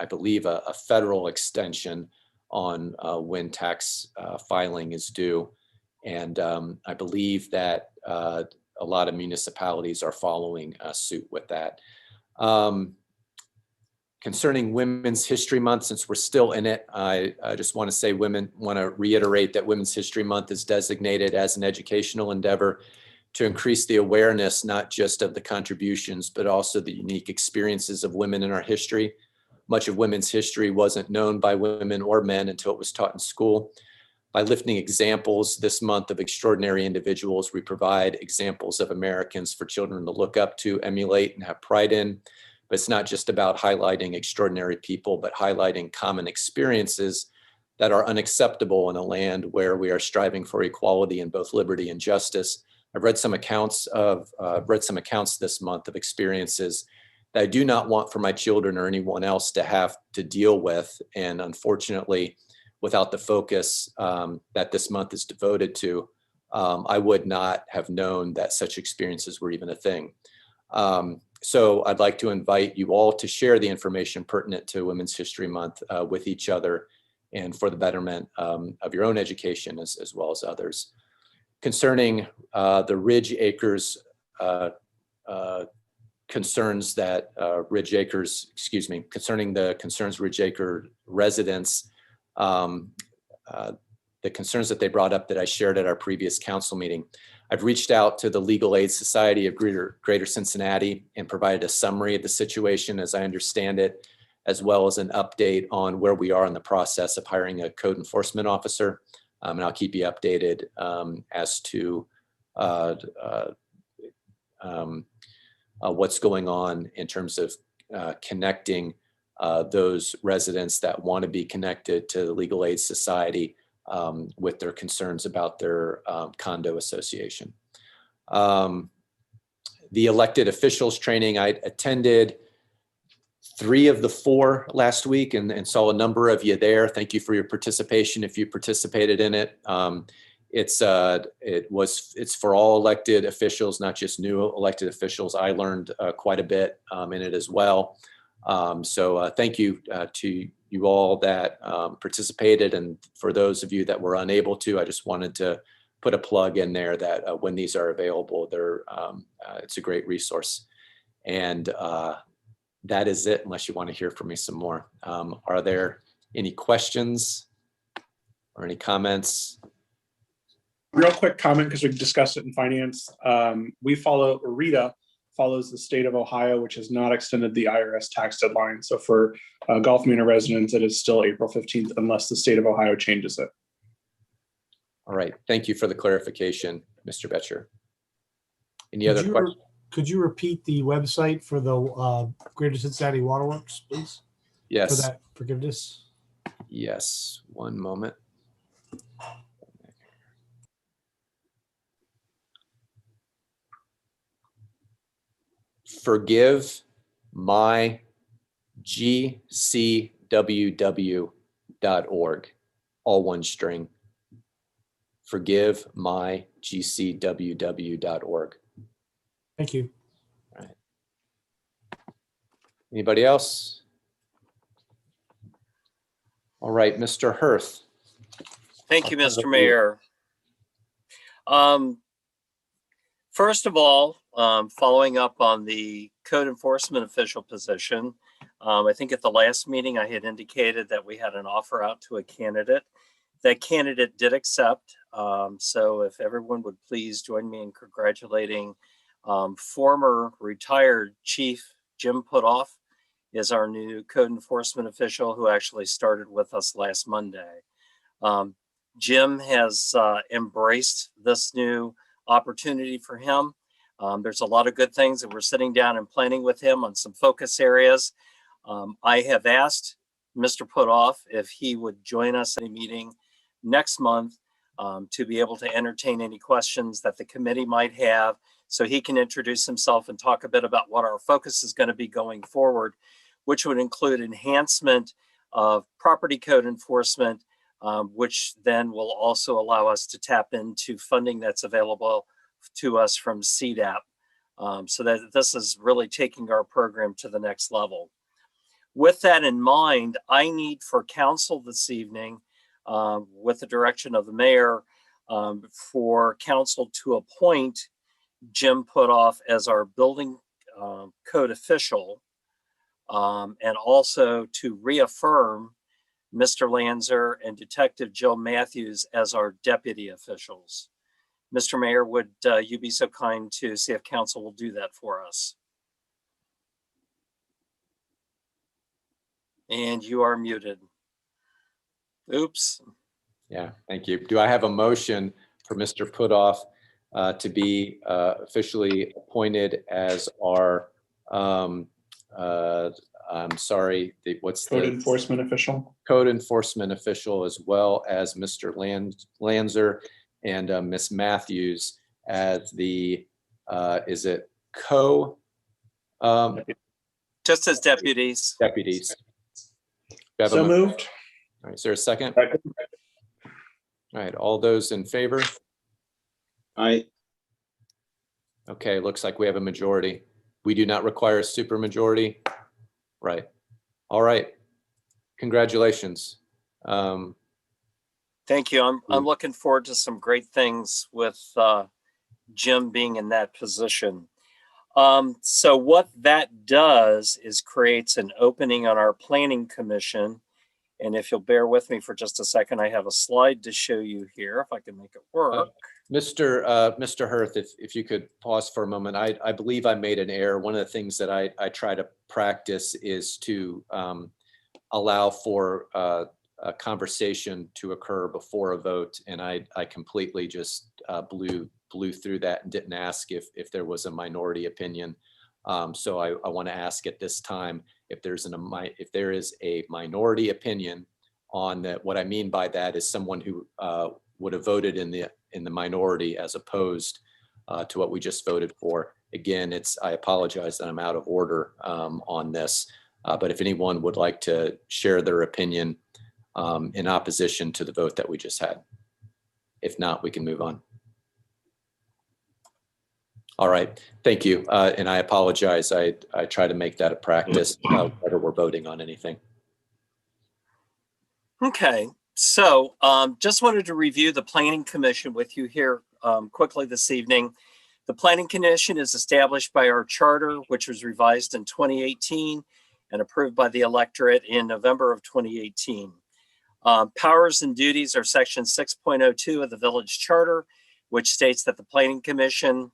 believe a federal extension on when tax filing is due. And I believe that a lot of municipalities are following suit with that. Concerning Women's History Month, since we're still in it, I just want to reiterate that Women's History Month is designated as an educational endeavor to increase the awareness, not just of the contributions, but also the unique experiences of women in our history. Much of women's history wasn't known by women or men until it was taught in school. By lifting examples this month of extraordinary individuals, we provide examples of Americans for children to look up to, emulate, and have pride in. But it's not just about highlighting extraordinary people, but highlighting common experiences that are unacceptable in a land where we are striving for equality and both liberty and justice. I've read some accounts this month of experiences that I do not want for my children or anyone else to have to deal with. And unfortunately, without the focus that this month is devoted to, I would not have known that such experiences were even a thing. So I'd like to invite you all to share the information pertinent to Women's History Month with each other and for the betterment of your own education as well as others. Concerning the Ridge Acres concerns that concerning the concerns Ridge Acre residents, the concerns that they brought up that I shared at our previous council meeting. I've reached out to the Legal Aid Society of Greater Cincinnati and provided a summary of the situation as I understand it, as well as an update on where we are in the process of hiring a code enforcement officer. And I'll keep you updated as to what's going on in terms of connecting those residents that want to be connected to the Legal Aid Society with their concerns about their condo association. The elected officials training, I attended 3 of the 4 last week and saw a number of you there. Thank you for your participation if you participated in it. It's for all elected officials, not just new elected officials. I learned quite a bit in it as well. So thank you to you all that participated, and for those of you that were unable to, I just wanted to put a plug in there that when these are available, it's a great resource. And that is it, unless you want to hear from me some more. Are there any questions or any comments? Real quick comment, because we've discussed it in finance. RETA follows the state of Ohio, which has not extended the IRS tax deadline. So for Gulf Mena residents, it is still April 15th, unless the state of Ohio changes it. All right. Thank you for the clarification, Mr. Betcher. Any other questions? Could you repeat the website for the Greater Cincinnati Waterworks, please? Yes. For that forgiveness? Yes. One moment. ForgiveMyGCWW.org, all one string. ForgiveMyGCWW.org. Thank you. All right. Anybody else? All right, Mr. Hirth. Thank you, I'll turn it Mr. over to you. Mayor. First of all, following up on the code enforcement official position, I think at the last meeting I had indicated that we had an offer out to a candidate. That candidate did accept. So if everyone would please join me in congratulating former retired Chief Jim Putoff is our new code enforcement official who actually started with us last Monday. Jim has embraced this new opportunity for him. There's a lot of good things that we're sitting down and planning with him on some focus areas. I have asked Mr. Putoff if he would join us at a meeting next month to be able to entertain any questions that the committee might have, so he can introduce himself and talk a bit about what our focus is going to be going forward, which would include enhancement of property code enforcement, which then will also allow us to tap into funding that's available to us from CDAP. So that this is really taking our program to the next level. With that in mind, I need for council this evening, with the direction of the mayor, for council to appoint Jim Putoff as our building code official, and also to reaffirm Mr. Lanzer and Detective Jill Matthews as our deputy officials. Mr. Mayor, would you be so kind to see if council will do that for us? And you are muted. Oops. Yeah, thank you. Do I have a motion for Mr. Putoff to be officially appointed as our, I'm sorry, what's the? Code enforcement official. Code enforcement official, as well as Mr. Lanzer and Ms. Matthews as the, is it just as deputies. Deputies. So moved. All right, is there a second? All right, all those in favor? Aye. Okay, looks like we have a majority. We do not require a supermajority. Right. All right. Congratulations. Thank you. I'm looking forward to some great things with Jim being in that position. So what that does is creates an opening on our planning commission. And if you'll bear with me for just a second, I have a slide to show you here, if I can make it work. Mr. Hirth, if you could pause for a moment. I believe I made an error. One of the things that I try to practice is to allow for a conversation to occur before a vote. And I completely just blew through that and didn't ask if there was a minority opinion. So I want to ask at this time if there is a minority opinion on that. What I mean by that is someone who would have voted in the minority as opposed to what we just voted for. Again, I apologize that I'm out of order on this, but if anyone would like to share their opinion in opposition to the vote that we just had. If not, we can move on. All right, thank you. And I apologize. I try to make that a practice whether we're voting on anything. Okay, so just wanted to review the Planning Commission with you here quickly this evening. The Planning Commission is established by our charter, which was revised in 2018 and approved by the electorate in November of 2018. Powers and duties are section 6.02 of the village charter, which states that the Planning Commission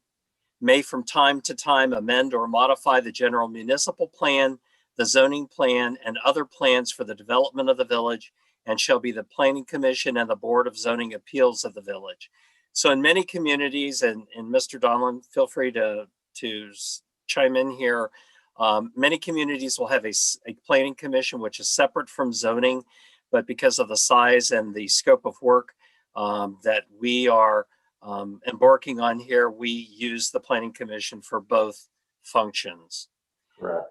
may from time to time amend or modify the general municipal plan, the zoning plan, and other plans for the development of the village, and shall be the Planning Commission and the Board of Zoning Appeals of the village. So in many communities, and Mr. Donlin, feel free to chime in here, many communities will have a Planning Commission which is separate from zoning, but because of the size and the scope of work that we are embarking on here, we use the Planning Commission for both functions. Right.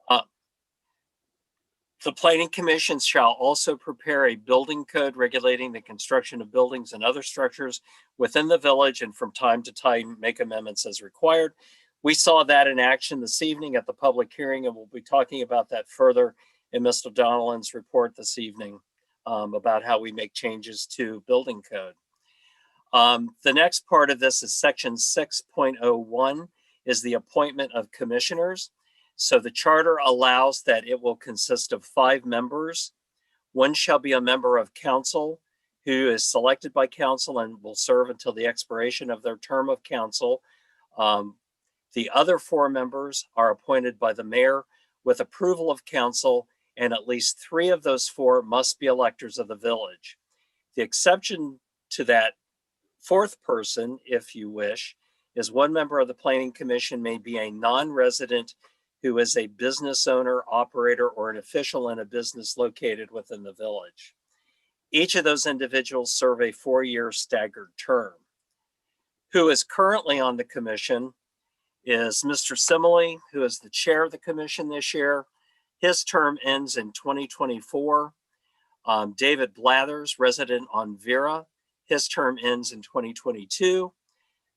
The Planning Commission shall also prepare a building code regulating the construction of buildings and other structures within the village, and from time to time make amendments as required. We saw that in action this evening at the public hearing, and we'll be talking about that further in Mr. Donlin's report this evening. about how we make changes to building code. The next part of this is section 6.01 is the appointment of commissioners. So the charter allows that it will consist of 5 members. One shall be a member of council who is selected by council and will serve until the expiration of their term of council. The other 4 members are appointed by the mayor with approval of council, and at least 3 of those 4 must be electors of the village. The exception to that 4th person, if you wish, is 1 member of the planning commission may be a non-resident who is a business owner, operator, or an official in a business located within the village. Each of those individuals serve a 4-year staggered term. Who is currently on the commission is Mr. Simile, who is the chair of the commission this year. His term ends in 2024. David Blathers, resident on Vera, his term ends in 2022.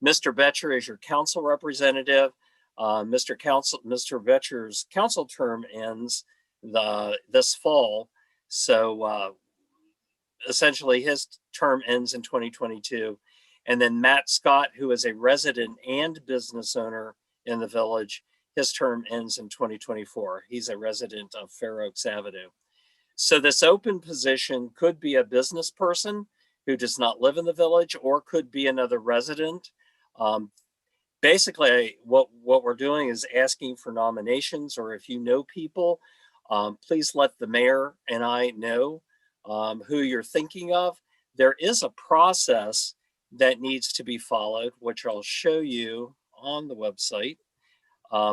Mr. Betcher is your council representative. Mr. Betcher's council term ends this fall. So essentially his term ends in 2022. And then Matt Scott, who is a resident and business owner in the village, his term ends in 2024. He's a resident of Fair Oaks Avenue. So this open position could be a business person who does not live in the village, or could be another resident. Basically, what we're doing is asking for nominations, or if you know people, please let the mayor and I know who you're thinking of. There is a process that needs to be followed, which I'll show you on the website.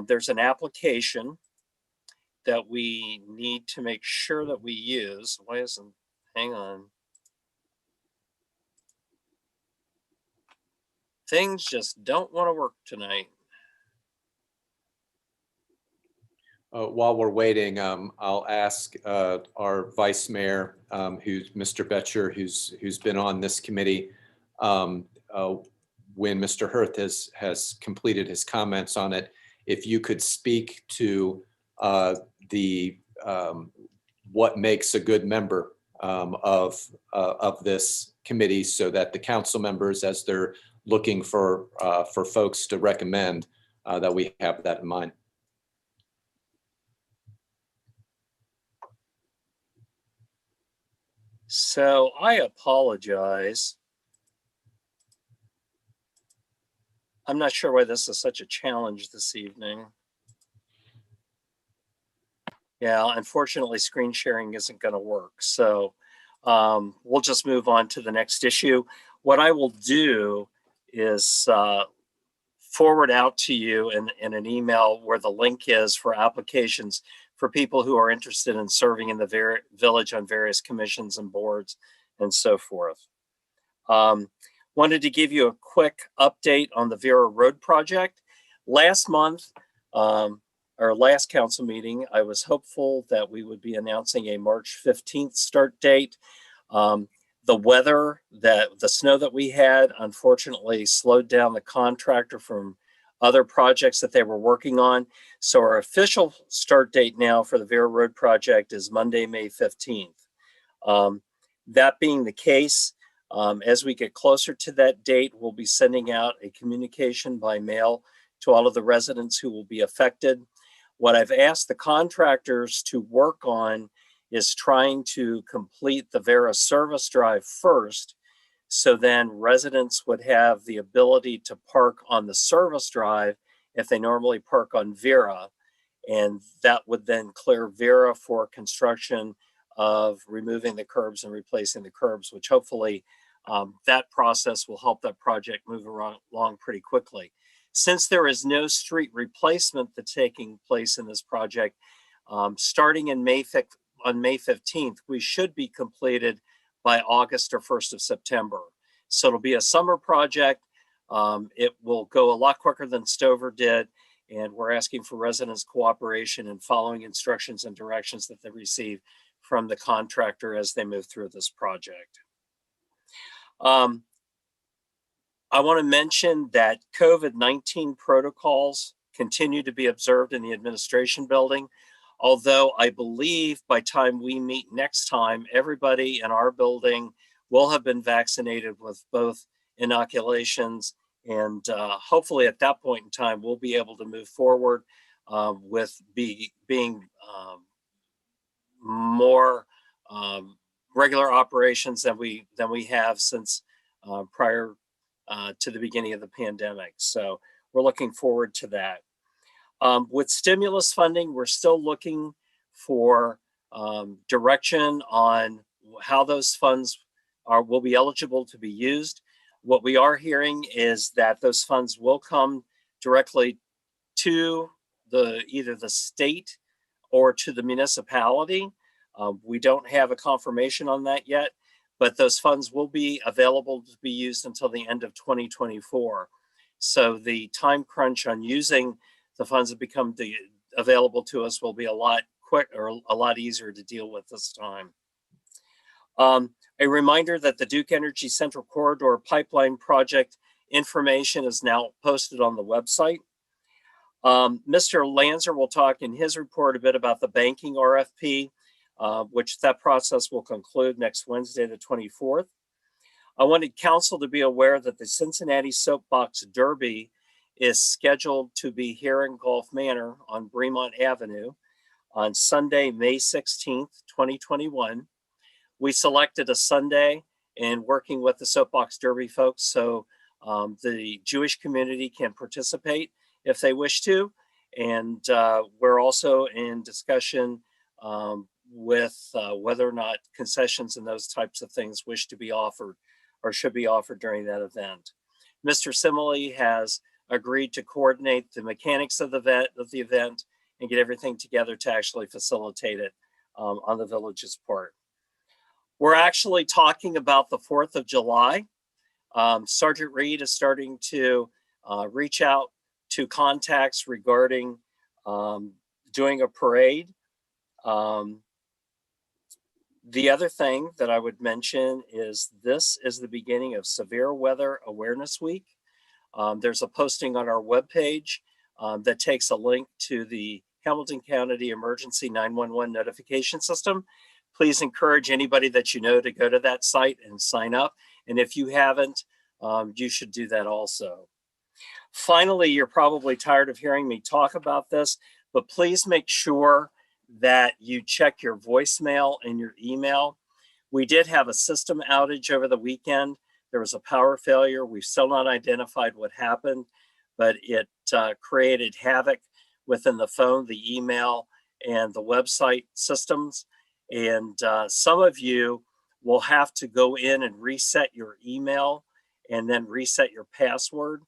There's an application that we need to make sure that we use. Why isn't, hang on. Things just don't want to work tonight. While we're waiting, I'll ask our vice mayor, who's Mr. Betcher, who's been on this committee, when Mr. Hurth has completed his comments on it, if you could speak to what makes a good member of this committee, so that the council members, as they're looking for folks to recommend, that we have that in mind. So I apologize. I'm not sure why this is such a challenge this evening. Yeah, unfortunately, screen sharing isn't going to work. So we'll just move on to the next issue. What I will do is forward out to you in an email where the link is for applications for people who are interested in serving in the village on various commissions and boards and so forth. Wanted to give you a quick update on the Vera Road project. Last month, our last council meeting, I was hopeful that we would be announcing a March 15th start date. The weather, the snow that we had, unfortunately slowed down the contractor from other projects that they were working on. So our official start date now for the Vera Road project is Monday, May 15th. That being the case, as we get closer to that date, we'll be sending out a communication by mail to all of the residents who will be affected. What I've asked the contractors to work on is trying to complete the Vera service drive first, so then residents would have the ability to park on the service drive if they normally park on Vera, and that would then clear Vera for construction of removing the curbs and replacing the curbs, which hopefully that process will help that project move along pretty quickly. Since there is no street replacement that's taking place in this project, starting in on May 15th, we should be completed by August or 1st of September. So it'll be a summer project. It will go a lot quicker than Stover did, and we're asking for residents' cooperation and following instructions and directions that they receive from the contractor as they move through this project. I want to mention that COVID-19 protocols continue to be observed in the administration building. Although I believe by time we meet next time, everybody in our building will have been vaccinated with both inoculations. And hopefully at that point in time, we'll be able to move forward with being more regular operations than we have since prior to the beginning of the pandemic. So we're looking forward to that. With stimulus funding, we're still looking for direction on how those funds will be eligible to be used. What we are hearing is that those funds will come directly to either the state or to the municipality. We don't have a confirmation on that yet, but those funds will be available to be used until the end of 2024. So the time crunch on using the funds that become available to us will be a lot quicker, or a lot easier to deal with this time. A reminder that the Duke Energy Central Corridor Pipeline Project information is now posted on the website. Mr. Lanzer will talk in his report a bit about the banking RFP, which that process will conclude next Wednesday, the 24th. I wanted council to be aware that the Cincinnati Soapbox Derby is scheduled to be here in Gulf Manor on Bremont Avenue on Sunday, May 16th, 2021. We selected a Sunday in working with the Soapbox Derby folks so the Jewish community can participate if they wish to. And we're also in discussion with whether or not concessions and those types of things wish to be offered or should be offered during that event. Mr. Simile has agreed to coordinate the mechanics of the event and get everything together to actually facilitate it on the village's part. We're actually talking about the 4th of July. Sergeant Reed is starting to reach out to contacts regarding doing a parade. The other thing that I would mention is this is the beginning of Severe Weather Awareness Week. There's a posting on our webpage that takes a link to the Hamilton County Emergency 911 notification system. Please encourage anybody that you know to go to that site and sign up. And if you haven't, you should do that also. Finally, you're probably tired of hearing me talk about this, but please make sure that you check your voicemail and your email. We did have a system outage over the weekend. There was a power failure. We've still not identified what happened, but it created havoc within the phone, the email, and the website systems. And some of you will have to go in and reset your email and then reset your password.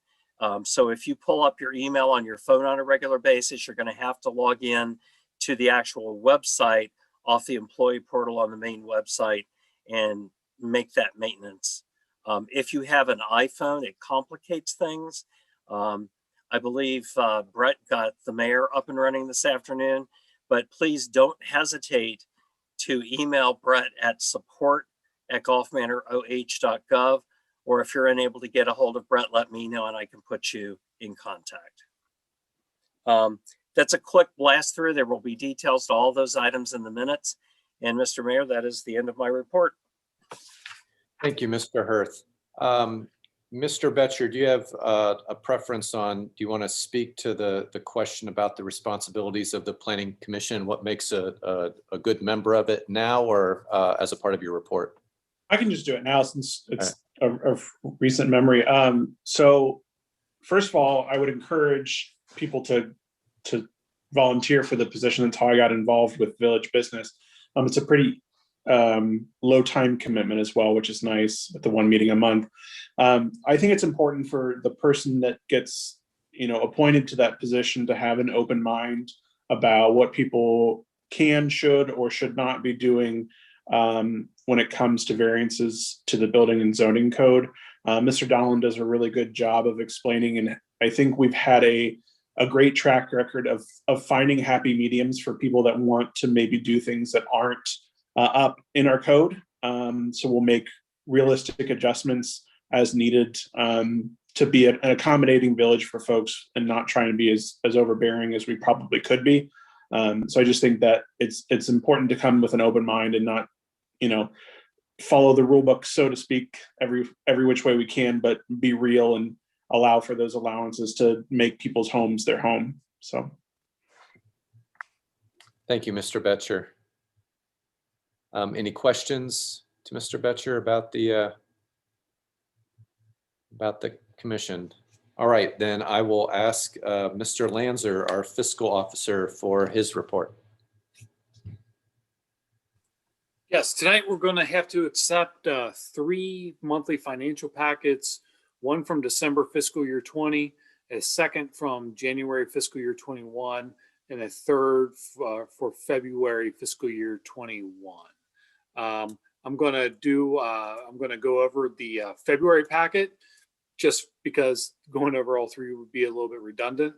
So if you pull up your email on your phone on a regular basis, you're going to have to log in to the actual website off the employee portal on the main website and make that maintenance. If you have an iPhone, it complicates things. I believe Brett got the mayor up and running this afternoon, but please don't hesitate to email Brett at support@gulfmanoroh.gov, or if you're unable to get a hold of Brett, let me know and I can put you in contact. That's a quick blast through. There will be details to all those items in the minutes. And Mr. Mayor, that is the end of my report. Thank you, Mr. Hirth. Mr. Betcher, do you have a preference on, do you want to speak to the question about the responsibilities of the Planning Commission? What makes a good member of it now, or as a part of your report? I can just do it now since it's a recent memory. So first of all, I would encourage people to volunteer for the position. That's how I got involved with Village Business. It's a pretty low time commitment as well, which is nice at the one meeting a month. I think it's important for the person that gets, appointed to that position to have an open mind about what people can, should, or should not be doing when it comes to variances to the building and zoning code. Mr. Dahlen does a really good job of explaining, and I think we've had a great track record of finding happy mediums for people that want to maybe do things that aren't up in our code. So we'll make realistic adjustments as needed to be an accommodating village for folks and not trying to be as overbearing as we probably could be. So I just think that it's important to come with an open mind and not, follow the rule book, so to speak, every which way we can, but be real and allow for those allowances to make people's homes their home. So. Thank you, Mr. Betcher. Any questions to Mr. Betcher about the commission? All right, then I will ask Mr. Lanzer, our fiscal officer, for his report. Yes, tonight we're going to have to accept 3 monthly financial packets, one from December fiscal year 20, a second from January fiscal year 21, and a third for February fiscal year 21. I'm going to go over the February packet just because going over all 3 would be a little bit redundant.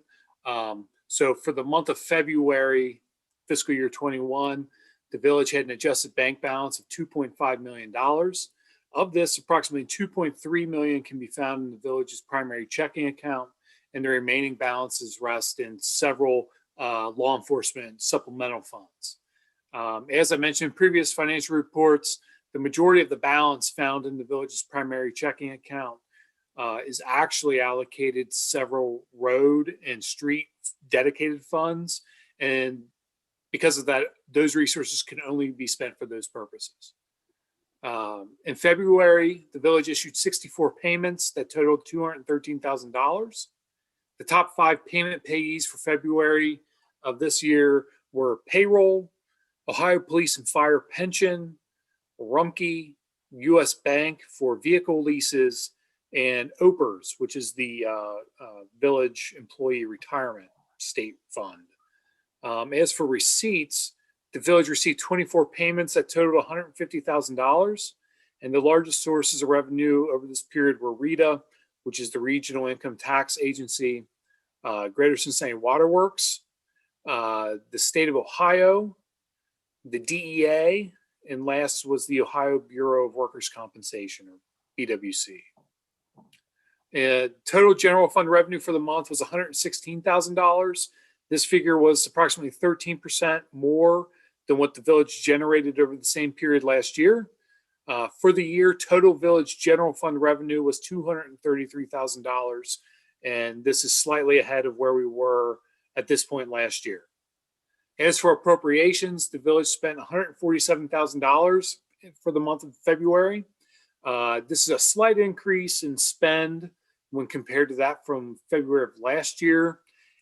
So for the month of February fiscal year 21, the village had an adjusted bank balance of $2.5 million. Of this, approximately $2.3 million can be found in the village's primary checking account, and the remaining balances rest in several law enforcement supplemental funds. As I mentioned in previous financial reports, the majority of the balance found in the village's primary checking account is actually allocated to several road and street dedicated funds. And because of that, those resources can only be spent for those purposes. In February, the village issued 64 payments that totaled $213,000. The top 5 payment payees for February of this year were payroll, Ohio Police and Fire pension, Rumpke, U.S. Bank for vehicle leases, and OPERS, which is the Village Employee Retirement State Fund. As for receipts, the village received 24 payments that totaled $150,000, and the largest sources of revenue over this period were RETA, which is the Regional Income Tax Agency, Greater Cincinnati Waterworks, the state of Ohio, the DEA, and last was the Ohio Bureau of Workers' Compensation, or BWC. Total general fund revenue for the month was $116,000. This figure was approximately 13% more than what the village generated over the same period last year. For the year, total village general fund revenue was $233,000, and this is slightly ahead of where we were at this point last year. As for appropriations, the village spent $147,000 for the month of February. This is a slight increase in spend when compared to that from February of last year.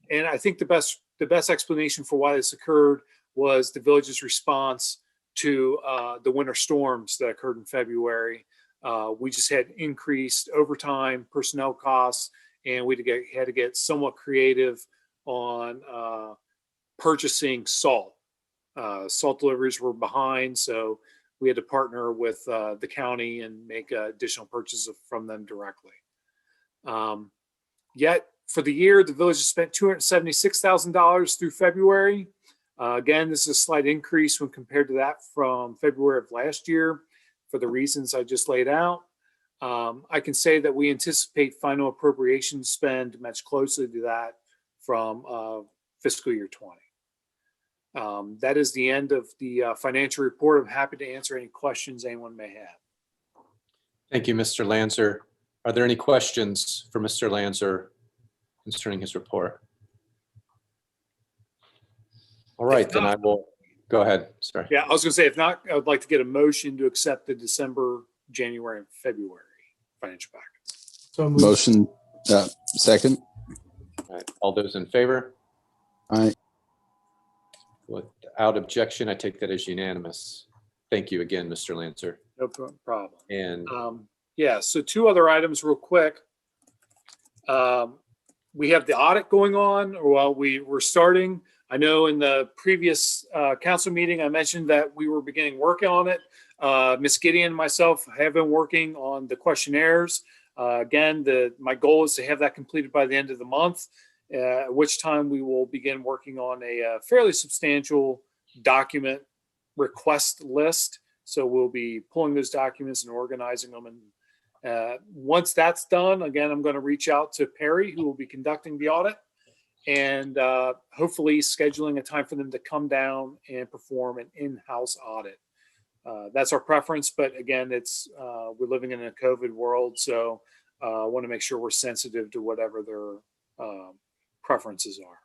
And I think the best explanation for why this occurred was the village's response to the winter storms that occurred in February. We just had increased overtime, personnel costs, and we had to get somewhat creative on purchasing salt. Salt deliveries were behind, so we had to partner with the county and make additional purchases from them directly. Yet for the year, the village has spent $276,000 through February. Again, this is a slight increase when compared to that from February of last year for the reasons I just laid out. I can say that we anticipate final appropriation spend to match closely to that from fiscal year 20. That is the end of the financial report. I'm happy to answer any questions anyone may have. Thank you, Mr. Lanzer. Are there any questions for Mr. Lanzer concerning his report? All right, then I will go ahead. Sorry. Yeah, I was going to say, if not, I would like to get a motion to accept the December, January, and February financial packets. So moved. Motion, second. All right, all those in favor? Aye. Without objection, I take that as unanimous. Thank you again, Mr. Lanzer. No problem. And yeah, so 2 other items real quick. We have the audit going on, or while we're starting. I know in the previous council meeting, I mentioned that we were beginning working on it. Ms. Gideon and myself have been working on the questionnaires. Again, my goal is to have that completed by the end of the month, at which time we will begin working on a fairly substantial document request list. So we'll be pulling those documents and organizing them. And once that's done, again, I'm going to reach out to Perry, who will be conducting the audit, and hopefully scheduling a time for them to come down and perform an in-house audit. That's our preference, but again, we're living in a COVID world, so I want to make sure we're sensitive to whatever their preferences are.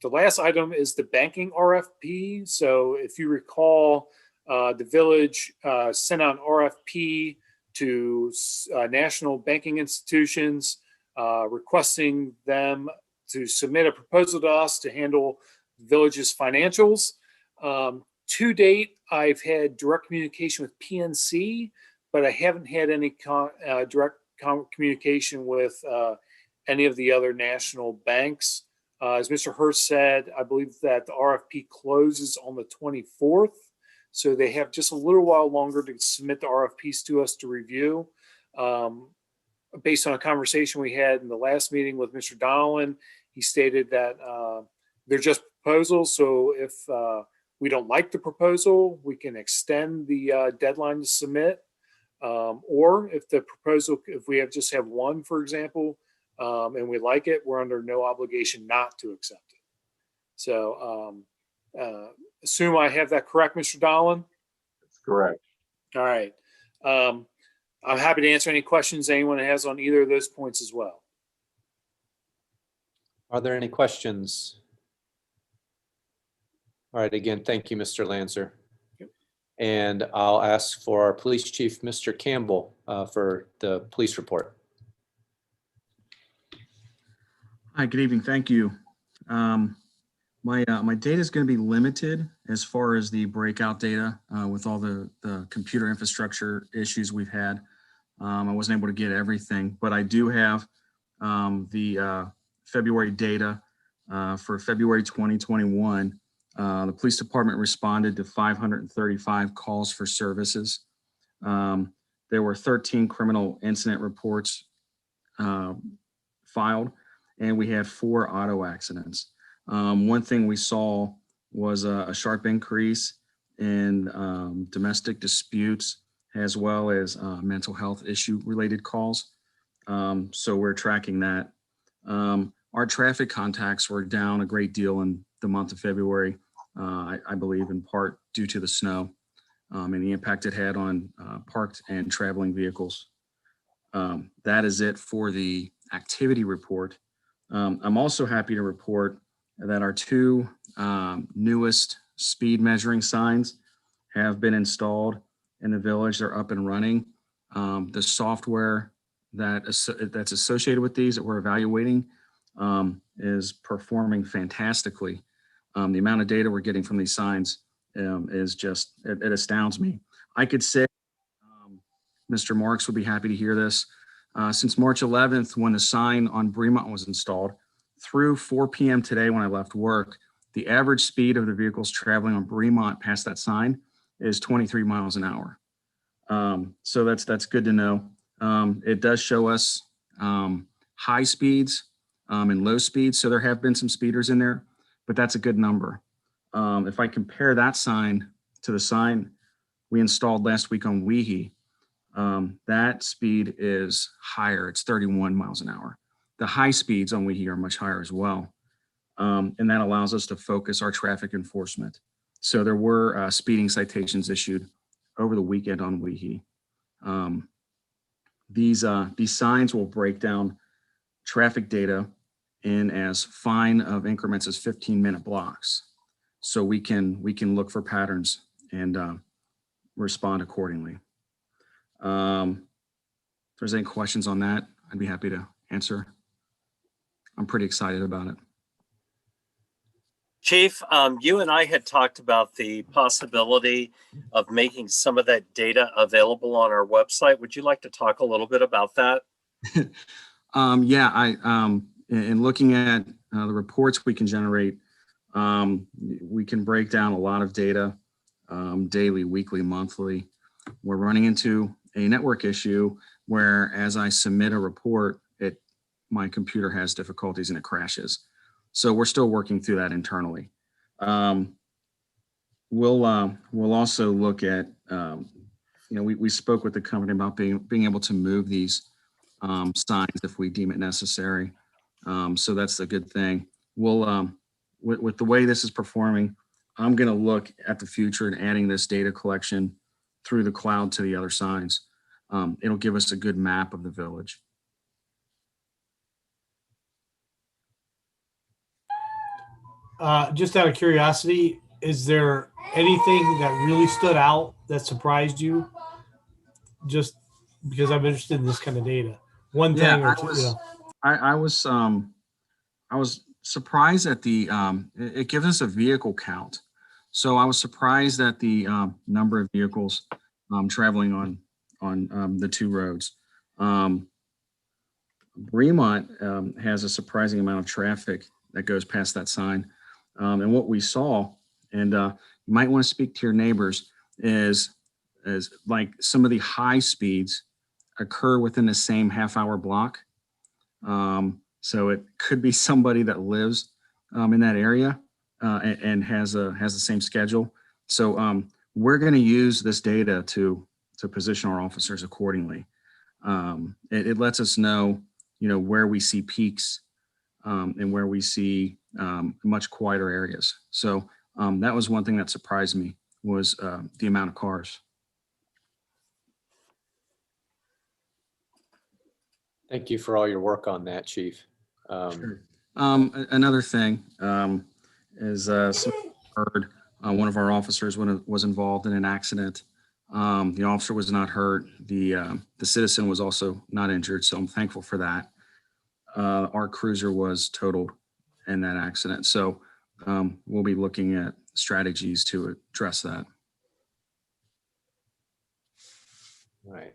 The last item is the banking RFP. So if you recall, the village sent out an RFP to national banking institutions requesting them to submit a proposal to us to handle the village's financials. To date, I've had direct communication with PNC, but I haven't had any direct communication with any of the other national banks. As Mr. Hurst said, I believe that the RFP closes on the 24th. So they have just a little while longer to submit the RFPs to us to review. Based on a conversation we had in the last meeting with Mr. Donellan, he stated that they're just proposals. So if we don't like the proposal, we can extend the deadline to submit. Or if the proposal, if we just have one, for example, and we like it, we're under no obligation not to accept it. So assume I have that correct, Mr. Donellan? That's correct. All right. I'm happy to answer any questions anyone has on either of those points as well. Are there any questions? All right, again, thank you, Mr. Lancer. And I'll ask for our police chief, Mr. Campbell, for the police report. Hi, good evening. Thank you. My data is going to be limited as far as the breakout data with all the computer infrastructure issues we've had. I wasn't able to get everything, but I do have the February data for February 2021. The police department responded to 535 calls for services. There were 13 criminal incident reports filed, and we had 4 auto accidents. One thing we saw was a sharp increase in domestic disputes as well as mental health issue related calls. So we're tracking that. Our traffic contacts were down a great deal in the month of February, I believe in part due to the snow and the impact it had on parked and traveling vehicles. That is it for the activity report. I'm also happy to report that our 2 newest speed measuring signs have been installed in the village. They're up and running. The software that's associated with these that we're evaluating is performing fantastically. The amount of data we're getting from these signs is just, it astounds me. I could say, Mr. Marks would be happy to hear this. Since March 11th, when the sign on Bremont was installed, through 4 p.m. today when I left work, the average speed of the vehicles traveling on Bremont past that sign is 23 miles an hour. So that's good to know. It does show us high speeds and low speeds. So there have been some speeders in there, but that's a good number. If I compare that sign to the sign we installed last week on Weehee, that speed is higher. It's 31 miles an hour. The high speeds on Weehee are much higher as well. And that allows us to focus our traffic enforcement. So there were speeding citations issued over the weekend on Weehee. These signs will break down traffic data in as fine of increments as 15-minute blocks. So we can look for patterns and respond accordingly. If there's any questions on that, I'd be happy to answer. I'm pretty excited about it. Chief, you and I had talked about the possibility of making some of that data available on our website. Would you like to talk a little bit about that? Yeah, in looking at the reports we can generate, we can break down a lot of data daily, weekly, monthly. We're running into a network issue where as I submit a report, my computer has difficulties and it crashes. So we're still working through that internally. We'll also look at, we spoke with the company about being able to move these signs if we deem it necessary. So that's a good thing. we'll, with the way this is performing, I'm going to look at the future and adding this data collection through the cloud to the other signs. It'll give us a good map of the village. Just out of curiosity, is there anything that really stood out that surprised you? Just because I'm interested in this kind of data. One thing or two, I was surprised at the, it gives us a vehicle count. So I was surprised at the number of vehicles traveling on the two roads. Bremont has a surprising amount of traffic that goes past that sign. And what we saw, and you might want to speak to your neighbors, is like some of the high speeds occur within the same half-hour block. So it could be somebody that lives in that area and has the same schedule. So we're going to use this data to position our officers accordingly. It lets us know, where we see peaks and where we see much quieter areas. So that was one thing that surprised me, was the amount of cars. Thank you for all your work on that, Chief. Sure. Another thing is heard one of our officers was involved in an accident. The officer was not hurt. The citizen was also not injured, so I'm thankful for that. Our cruiser was totaled in that accident, so we'll be looking at strategies to address that. Right.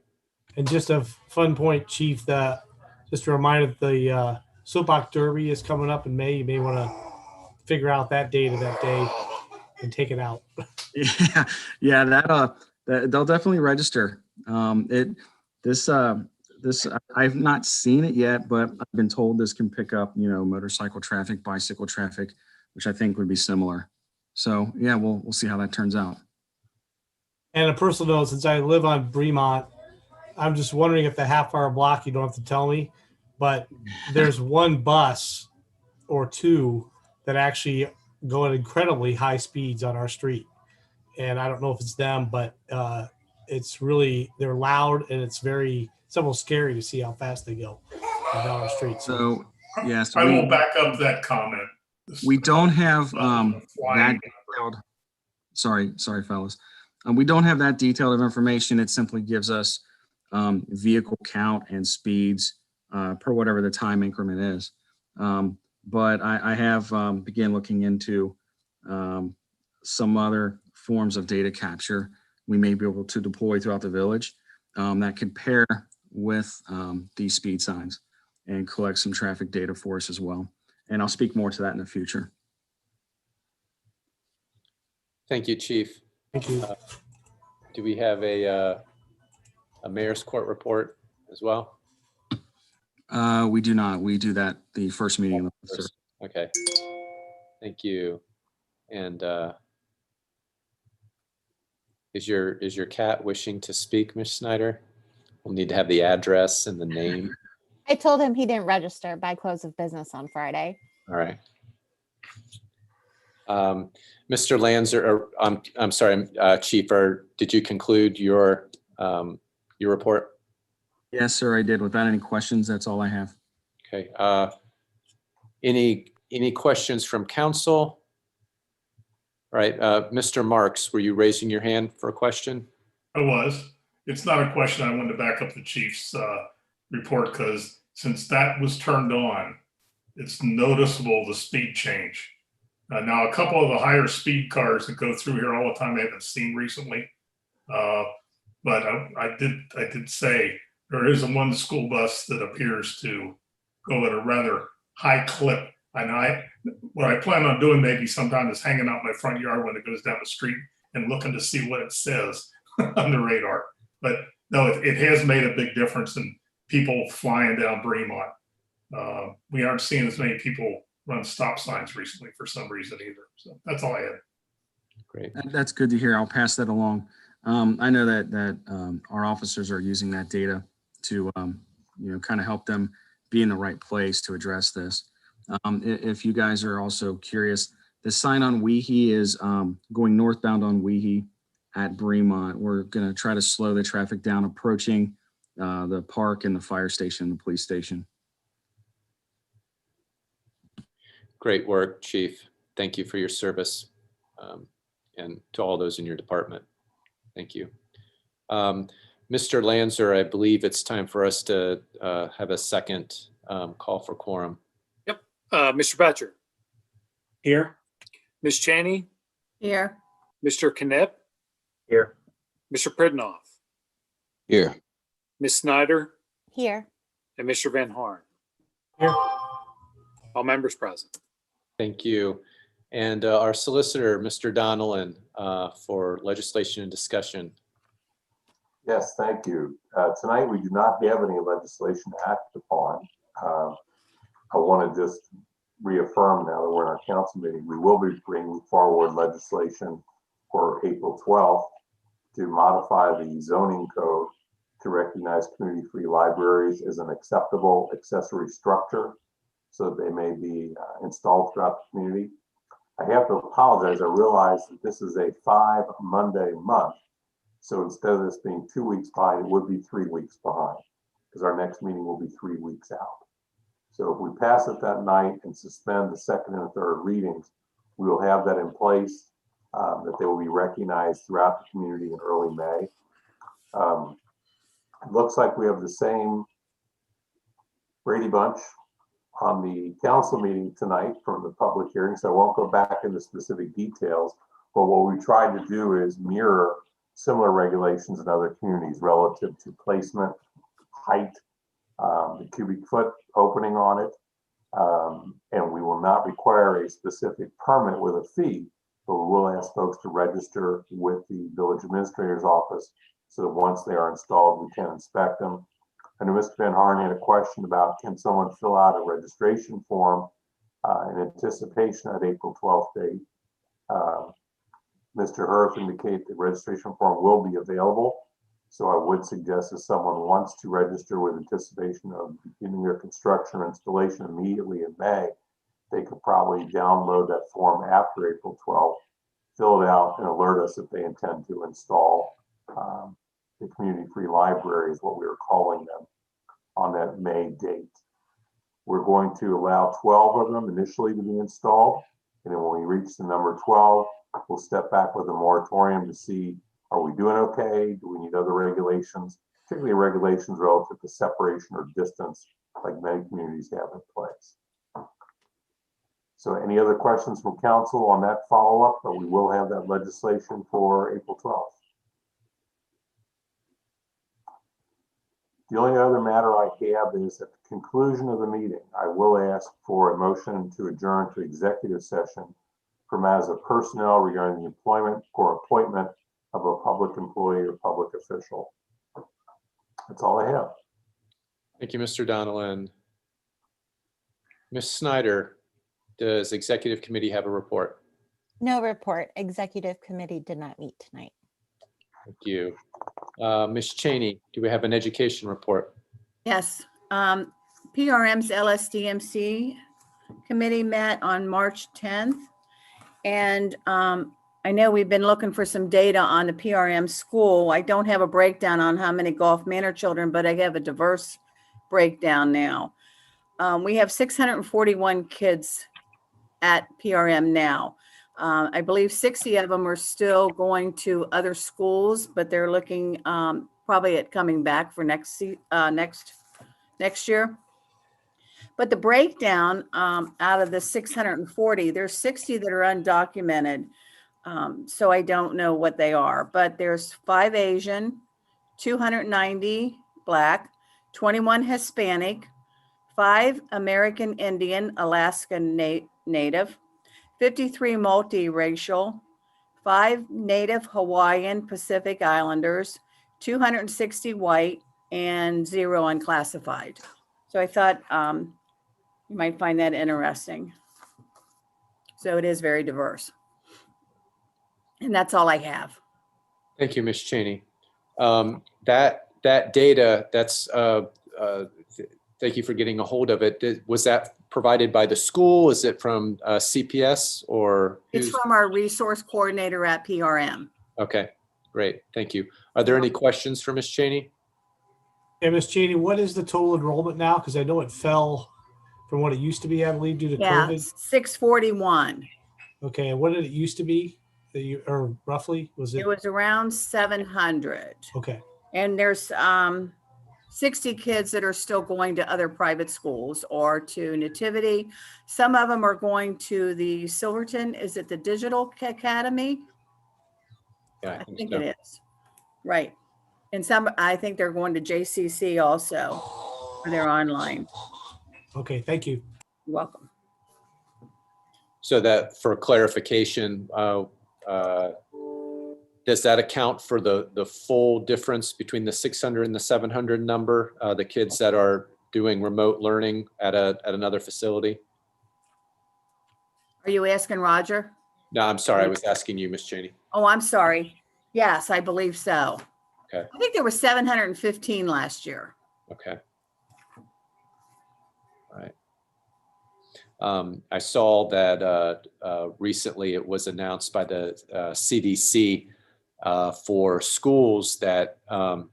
And just a fun point, Chief, that just a reminder that the Soapbox Derby is coming up in May. You may want to figure out that data that day and take it out. Yeah, that they'll definitely register. This I've not seen it yet, but I've been told this can pick up, motorcycle traffic, bicycle traffic, which I think would be similar. So yeah, we'll see how that turns out. And a personal note, since I live on Bremont, I'm just wondering if the half-hour block, you don't have to tell me, but there's one bus or two that actually go at incredibly high speeds on our street. And I don't know if it's them, but they're loud, and it's almost scary to see how fast they go down our street. So yes, I will back up that comment. We don't have that detailed. Sorry, fellas. We don't have that detailed of information. It simply gives us vehicle count and speeds per whatever the time increment is. But I have began looking into some other forms of data capture we may be able to deploy throughout the village that could pair with these speed signs and collect some traffic data for us as well. And I'll speak more to that in the future. Thank you, Chief. Thank you. Do we have a mayor's court report as well? We do not. We do that the first meeting. Okay. Thank you. And is your cat wishing to speak, Ms. Snyder? We'll need to have the address and the name. I told him he didn't register by close of business on Friday. All right. Mr. Lanzer, or I'm sorry, Chief, did you conclude your report? Yes, sir, I did. Without any questions, that's all I have. Okay. Any questions from council? All right, Mr. Marks, were you raising your hand for a question? I was. It's not a question. I wanted to back up the chief's report, because since that was turned on, it's noticeable the speed change. Now, a couple of the higher speed cars that go through here all the time I haven't seen recently, but I did say there is one school bus that appears to go at a rather high clip. And what I plan on doing maybe sometime is hanging out my front yard when it goes down the street and looking to see what it says on the radar. But no, it has made a big difference in people flying down Bremont. We aren't seeing as many people run stop signs recently for some reason either. So that's all I had. Great. That's good to hear. I'll pass that along. I know that our officers are using that data to kind of help them be in the right place to address this. If you guys are also curious, the sign on Weehee is going northbound on Weehee at Bremont. We're going to try to slow the traffic down approaching the park and the fire station, the police station. Great work, Chief. Thank you for your service, and to all those in your department. Thank you. Mr. Lanzer, I believe it's time for us to have a second call for quorum. Yep. Mr. Batcher, Here. Ms. Cheney, Here. Mr. Knipp, Here. Mr. Pridnoff, Here. Ms. Snyder, Here. and Mr. Van Horn. Here. All members present. Thank you. And our solicitor, Mr. Donnellan, for legislation and discussion. Yes, thank you. Tonight, we do not have any legislation to act upon. I want to just reaffirm now that we're in our council meeting, we will be bringing forward legislation for April 12th to modify the zoning code to recognize community-free libraries as an acceptable accessory structure so that they may be installed throughout the community. I have to apologize. I realize that this is a 5-Monday month. So instead of this being 2 weeks behind, it would be 3 weeks behind because our next meeting will be 3 weeks out. So if we pass it that night and suspend the second and third readings, we will have that in place, that they will be recognized throughout the community in early May. It looks like we have the same Brady Bunch on the council meeting tonight from the public hearing, so I won't go back into specific details, but what we tried to do is mirror similar regulations in other communities relative to placement, height, the cubic foot opening on it, and we will not require a specific permit with a fee, but we will ask folks to register with the village administrator's office so that once they are installed, we can inspect them. I know Mr. Van Horn had a question about, can someone fill out a registration form in anticipation of April 12th date? Mr. Hurth indicated the registration form will be available. So I would suggest if someone wants to register with anticipation of beginning their construction or installation immediately in May, they could probably download that form after April 12th, fill it out and alert us if they intend to install the community-free library is what we are calling them on that May date. We're going to allow 12 of them initially to be installed. And then when we reach the number 12, we'll step back with a moratorium to see, are we doing okay? Do we need other regulations, particularly regulations relative to separation or distance, like many communities have in place? So any other questions from council on that follow-up? But we will have that legislation for April 12th. The only other matter I have is at the conclusion of the meeting, I will ask for a motion to adjourn to executive session for matters of personnel regarding the employment or appointment of a public employee or public official. That's all I have. Thank you, Mr. Donnellan. Ms. Snyder, does executive committee have a report? No report. Executive committee did not meet tonight. Thank you. Ms. Cheney, do we have an education report? Yes. PRM's LSDMC committee met on March 10th. And I know we've been looking for some data on the PRM school. I don't have a breakdown on how many Gulf Manor children, but I have a diverse breakdown now. We have 641 kids at PRM now. I believe 60 of them are still going to other schools, but they're looking probably at coming back for next year. But the breakdown out of the 640, there's 60 that are undocumented. So I don't know what they are, but there's 5 Asian, 290 Black, 21 Hispanic, 5 American Indian, Alaska Native, 53 multiracial, 5 Native Hawaiian Pacific Islanders, 260 white, and 0 unclassified. So I thought you might find that interesting. So it is very diverse. And that's all I have. Thank you, Ms. Cheney. That data, that's Thank you for getting a hold of it. Was that provided by the school? Is it from CPS or? It's who's- from our resource coordinator at PRM. Okay, great. Thank you. Are there any questions for Ms. Cheney? Yeah, Ms. Cheney, what is the total enrollment now? Because I know it fell from what it used to be, I believe, due to Yeah, COVID. 641. Okay, and what did it used to be? Or roughly, was It it? was around 700. Okay, And there's 60 kids that are still going to other private schools or to Nativity. Some of them are going to the Silverton, is it the Digital Academy? Yeah, I think so. it is. Right. And some, I think they're going to JCC also, or they're online. okay, thank you. You're welcome. So that for clarification, does that account for the full difference between the 600 and the 700 number, the kids that are doing remote learning at another facility? Are you asking Roger? No, I'm sorry. I was asking you, Ms. Cheney. Oh, I'm sorry. Yes, I believe so. Okay. I think there were 715 last year. Okay. All right. I saw that recently it was announced by the CDC for schools that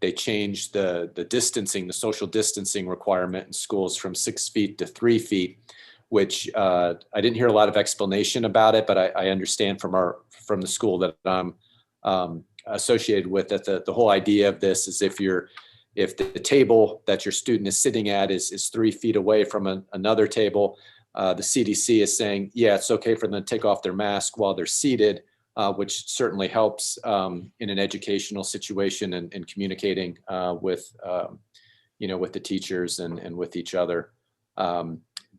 they changed the distancing, the social distancing requirement in schools from 6 feet to 3 feet, which I didn't hear a lot of explanation about it, but I understand from the school that I'm associated with that the whole idea of this is if the table that your student is sitting at is 3 feet away from another table, the CDC is saying, yeah, it's okay for them to take off their mask while they're seated, which certainly helps in an educational situation and communicating with the teachers and with each other.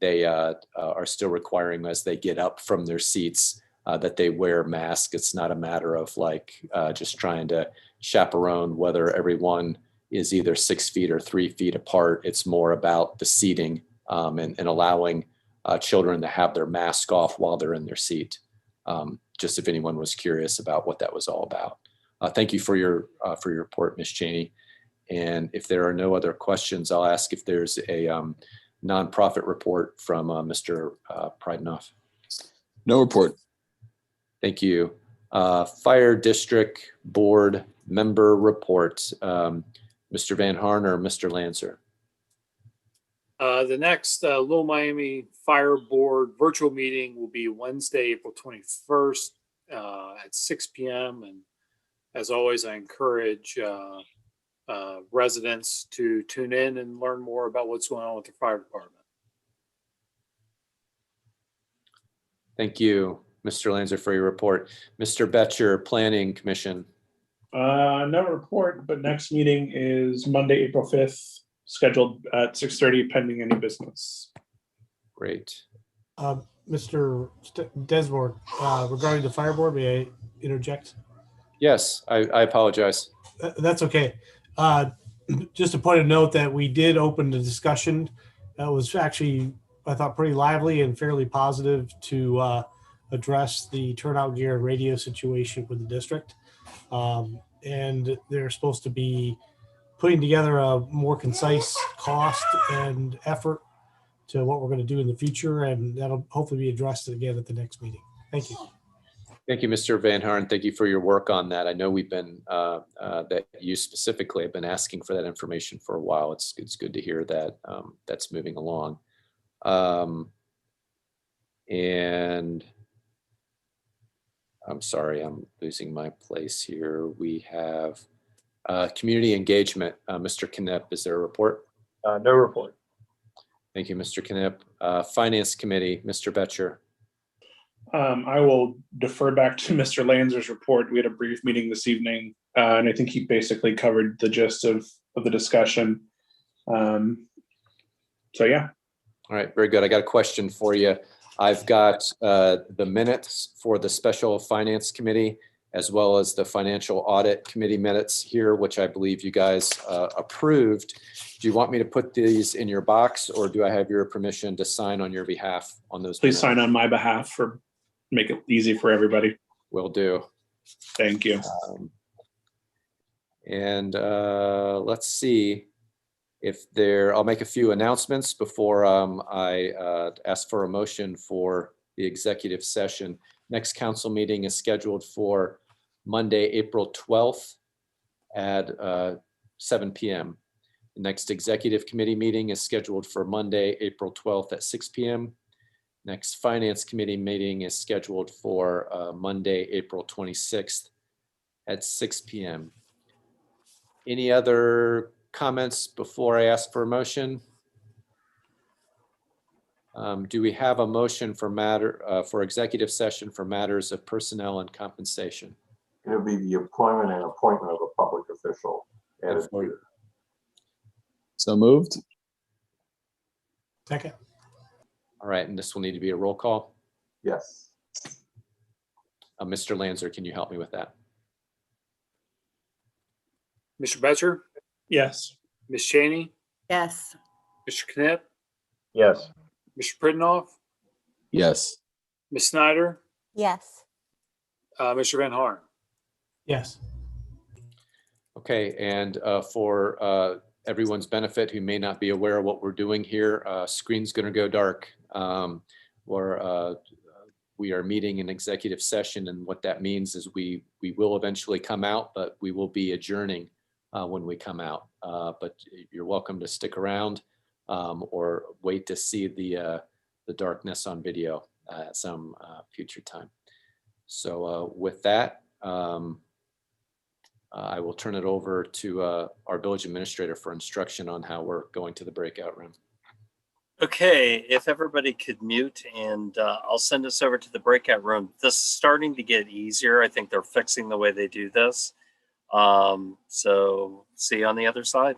They are still requiring as they get up from their seats that they wear masks. It's not a matter of just trying to chaperone whether everyone is either 6 feet or 3 feet apart. It's more about the seating and allowing children to have their mask off while they're in their seat. Just if anyone was curious about what that was all about. Thank you for your report, Ms. Cheney. And if there are no other questions, I'll ask if there's a nonprofit report from Mr. Pridenoff. No report. Thank you. Fire District Board member reports. Mr. Van Harn or Mr. Lancer? The next Little Miami Fire Board virtual meeting will be Wednesday, April 21st at 6 p.m. And as always, I encourage residents to tune in and learn more about what's going on with the fire department. Thank you, Mr. Lancer, for your report. Mr. Betcher, Planning Commission. No report, but next meeting is Monday, April 5th, scheduled at 6:30 pending any business. Great. Mr. Desmore, regarding the fire board, may I interject? Yes, I apologize. That's okay. Just a point of note that we did open the discussion. That was actually, I thought, pretty lively and fairly positive to address the turnout gear and radio situation with the district. And they're supposed to be putting together a more concise cost and effort to what we're going to do in the future. And that'll hopefully be addressed again at the next meeting. Thank you. Thank you, Mr. Van Harn. Thank you for your work on that. I know we've been, that you specifically have been asking for that information for a while. It's good to hear that that's moving along. And I'm sorry, I'm losing my place here. We have community engagement. Mr. Knipp, is there a report? No report. Thank you, Mr. Knipp. Finance Committee, Mr. Betcher. I will defer back to Mr. Lanzer's report. We had a brief meeting this evening, and I think he basically covered the gist of the discussion. So yeah. All right, very good. I got a question for you. I've got the minutes for the Special Finance Committee as well as the Financial Audit Committee minutes here, which I believe you guys approved. Do you want me to put these in your box, or do I have your permission to sign on your behalf on those? Please minutes? sign on my behalf for make it easy for everybody. Will do. Thank you. And let's see. I'll make a few announcements before I ask for a motion for the executive session. Next council meeting is scheduled for Monday, April 12th at 7 p.m. The next executive committee meeting is scheduled for Monday, April 12th at 6 p.m. Next finance committee meeting is scheduled for Monday, April 26th at 6 p.m. Any other comments before I ask for a motion? Do we have a motion for executive session for matters of personnel and compensation? It'll be the employment and appointment of a public official. added to it. So moved. Second. All right, and this will need to be a roll call. Yes. Mr. Lanzer, can you help me with that? Mr. Betcher, Yes. Ms. Cheney, Yes. Mr. Knipp, Yes. Mr. Pridnoff, Yes. Ms. Snyder, Yes. Mr. Van Horn. Yes. Okay, and for everyone's benefit who may not be aware of what we're doing here, screen's going to go dark. We are meeting in executive session, and what that means is we will eventually come out, but we will be adjourning when we come out. But you're welcome to stick around or wait to see the darkness on video at some future time. So with that, I will turn it over to our village administrator for instruction on how we're going to the breakout room. Okay, if everybody could mute, and I'll send us over to the breakout room. This is starting to get easier. I think they're fixing the way they do this. So see you on the other side.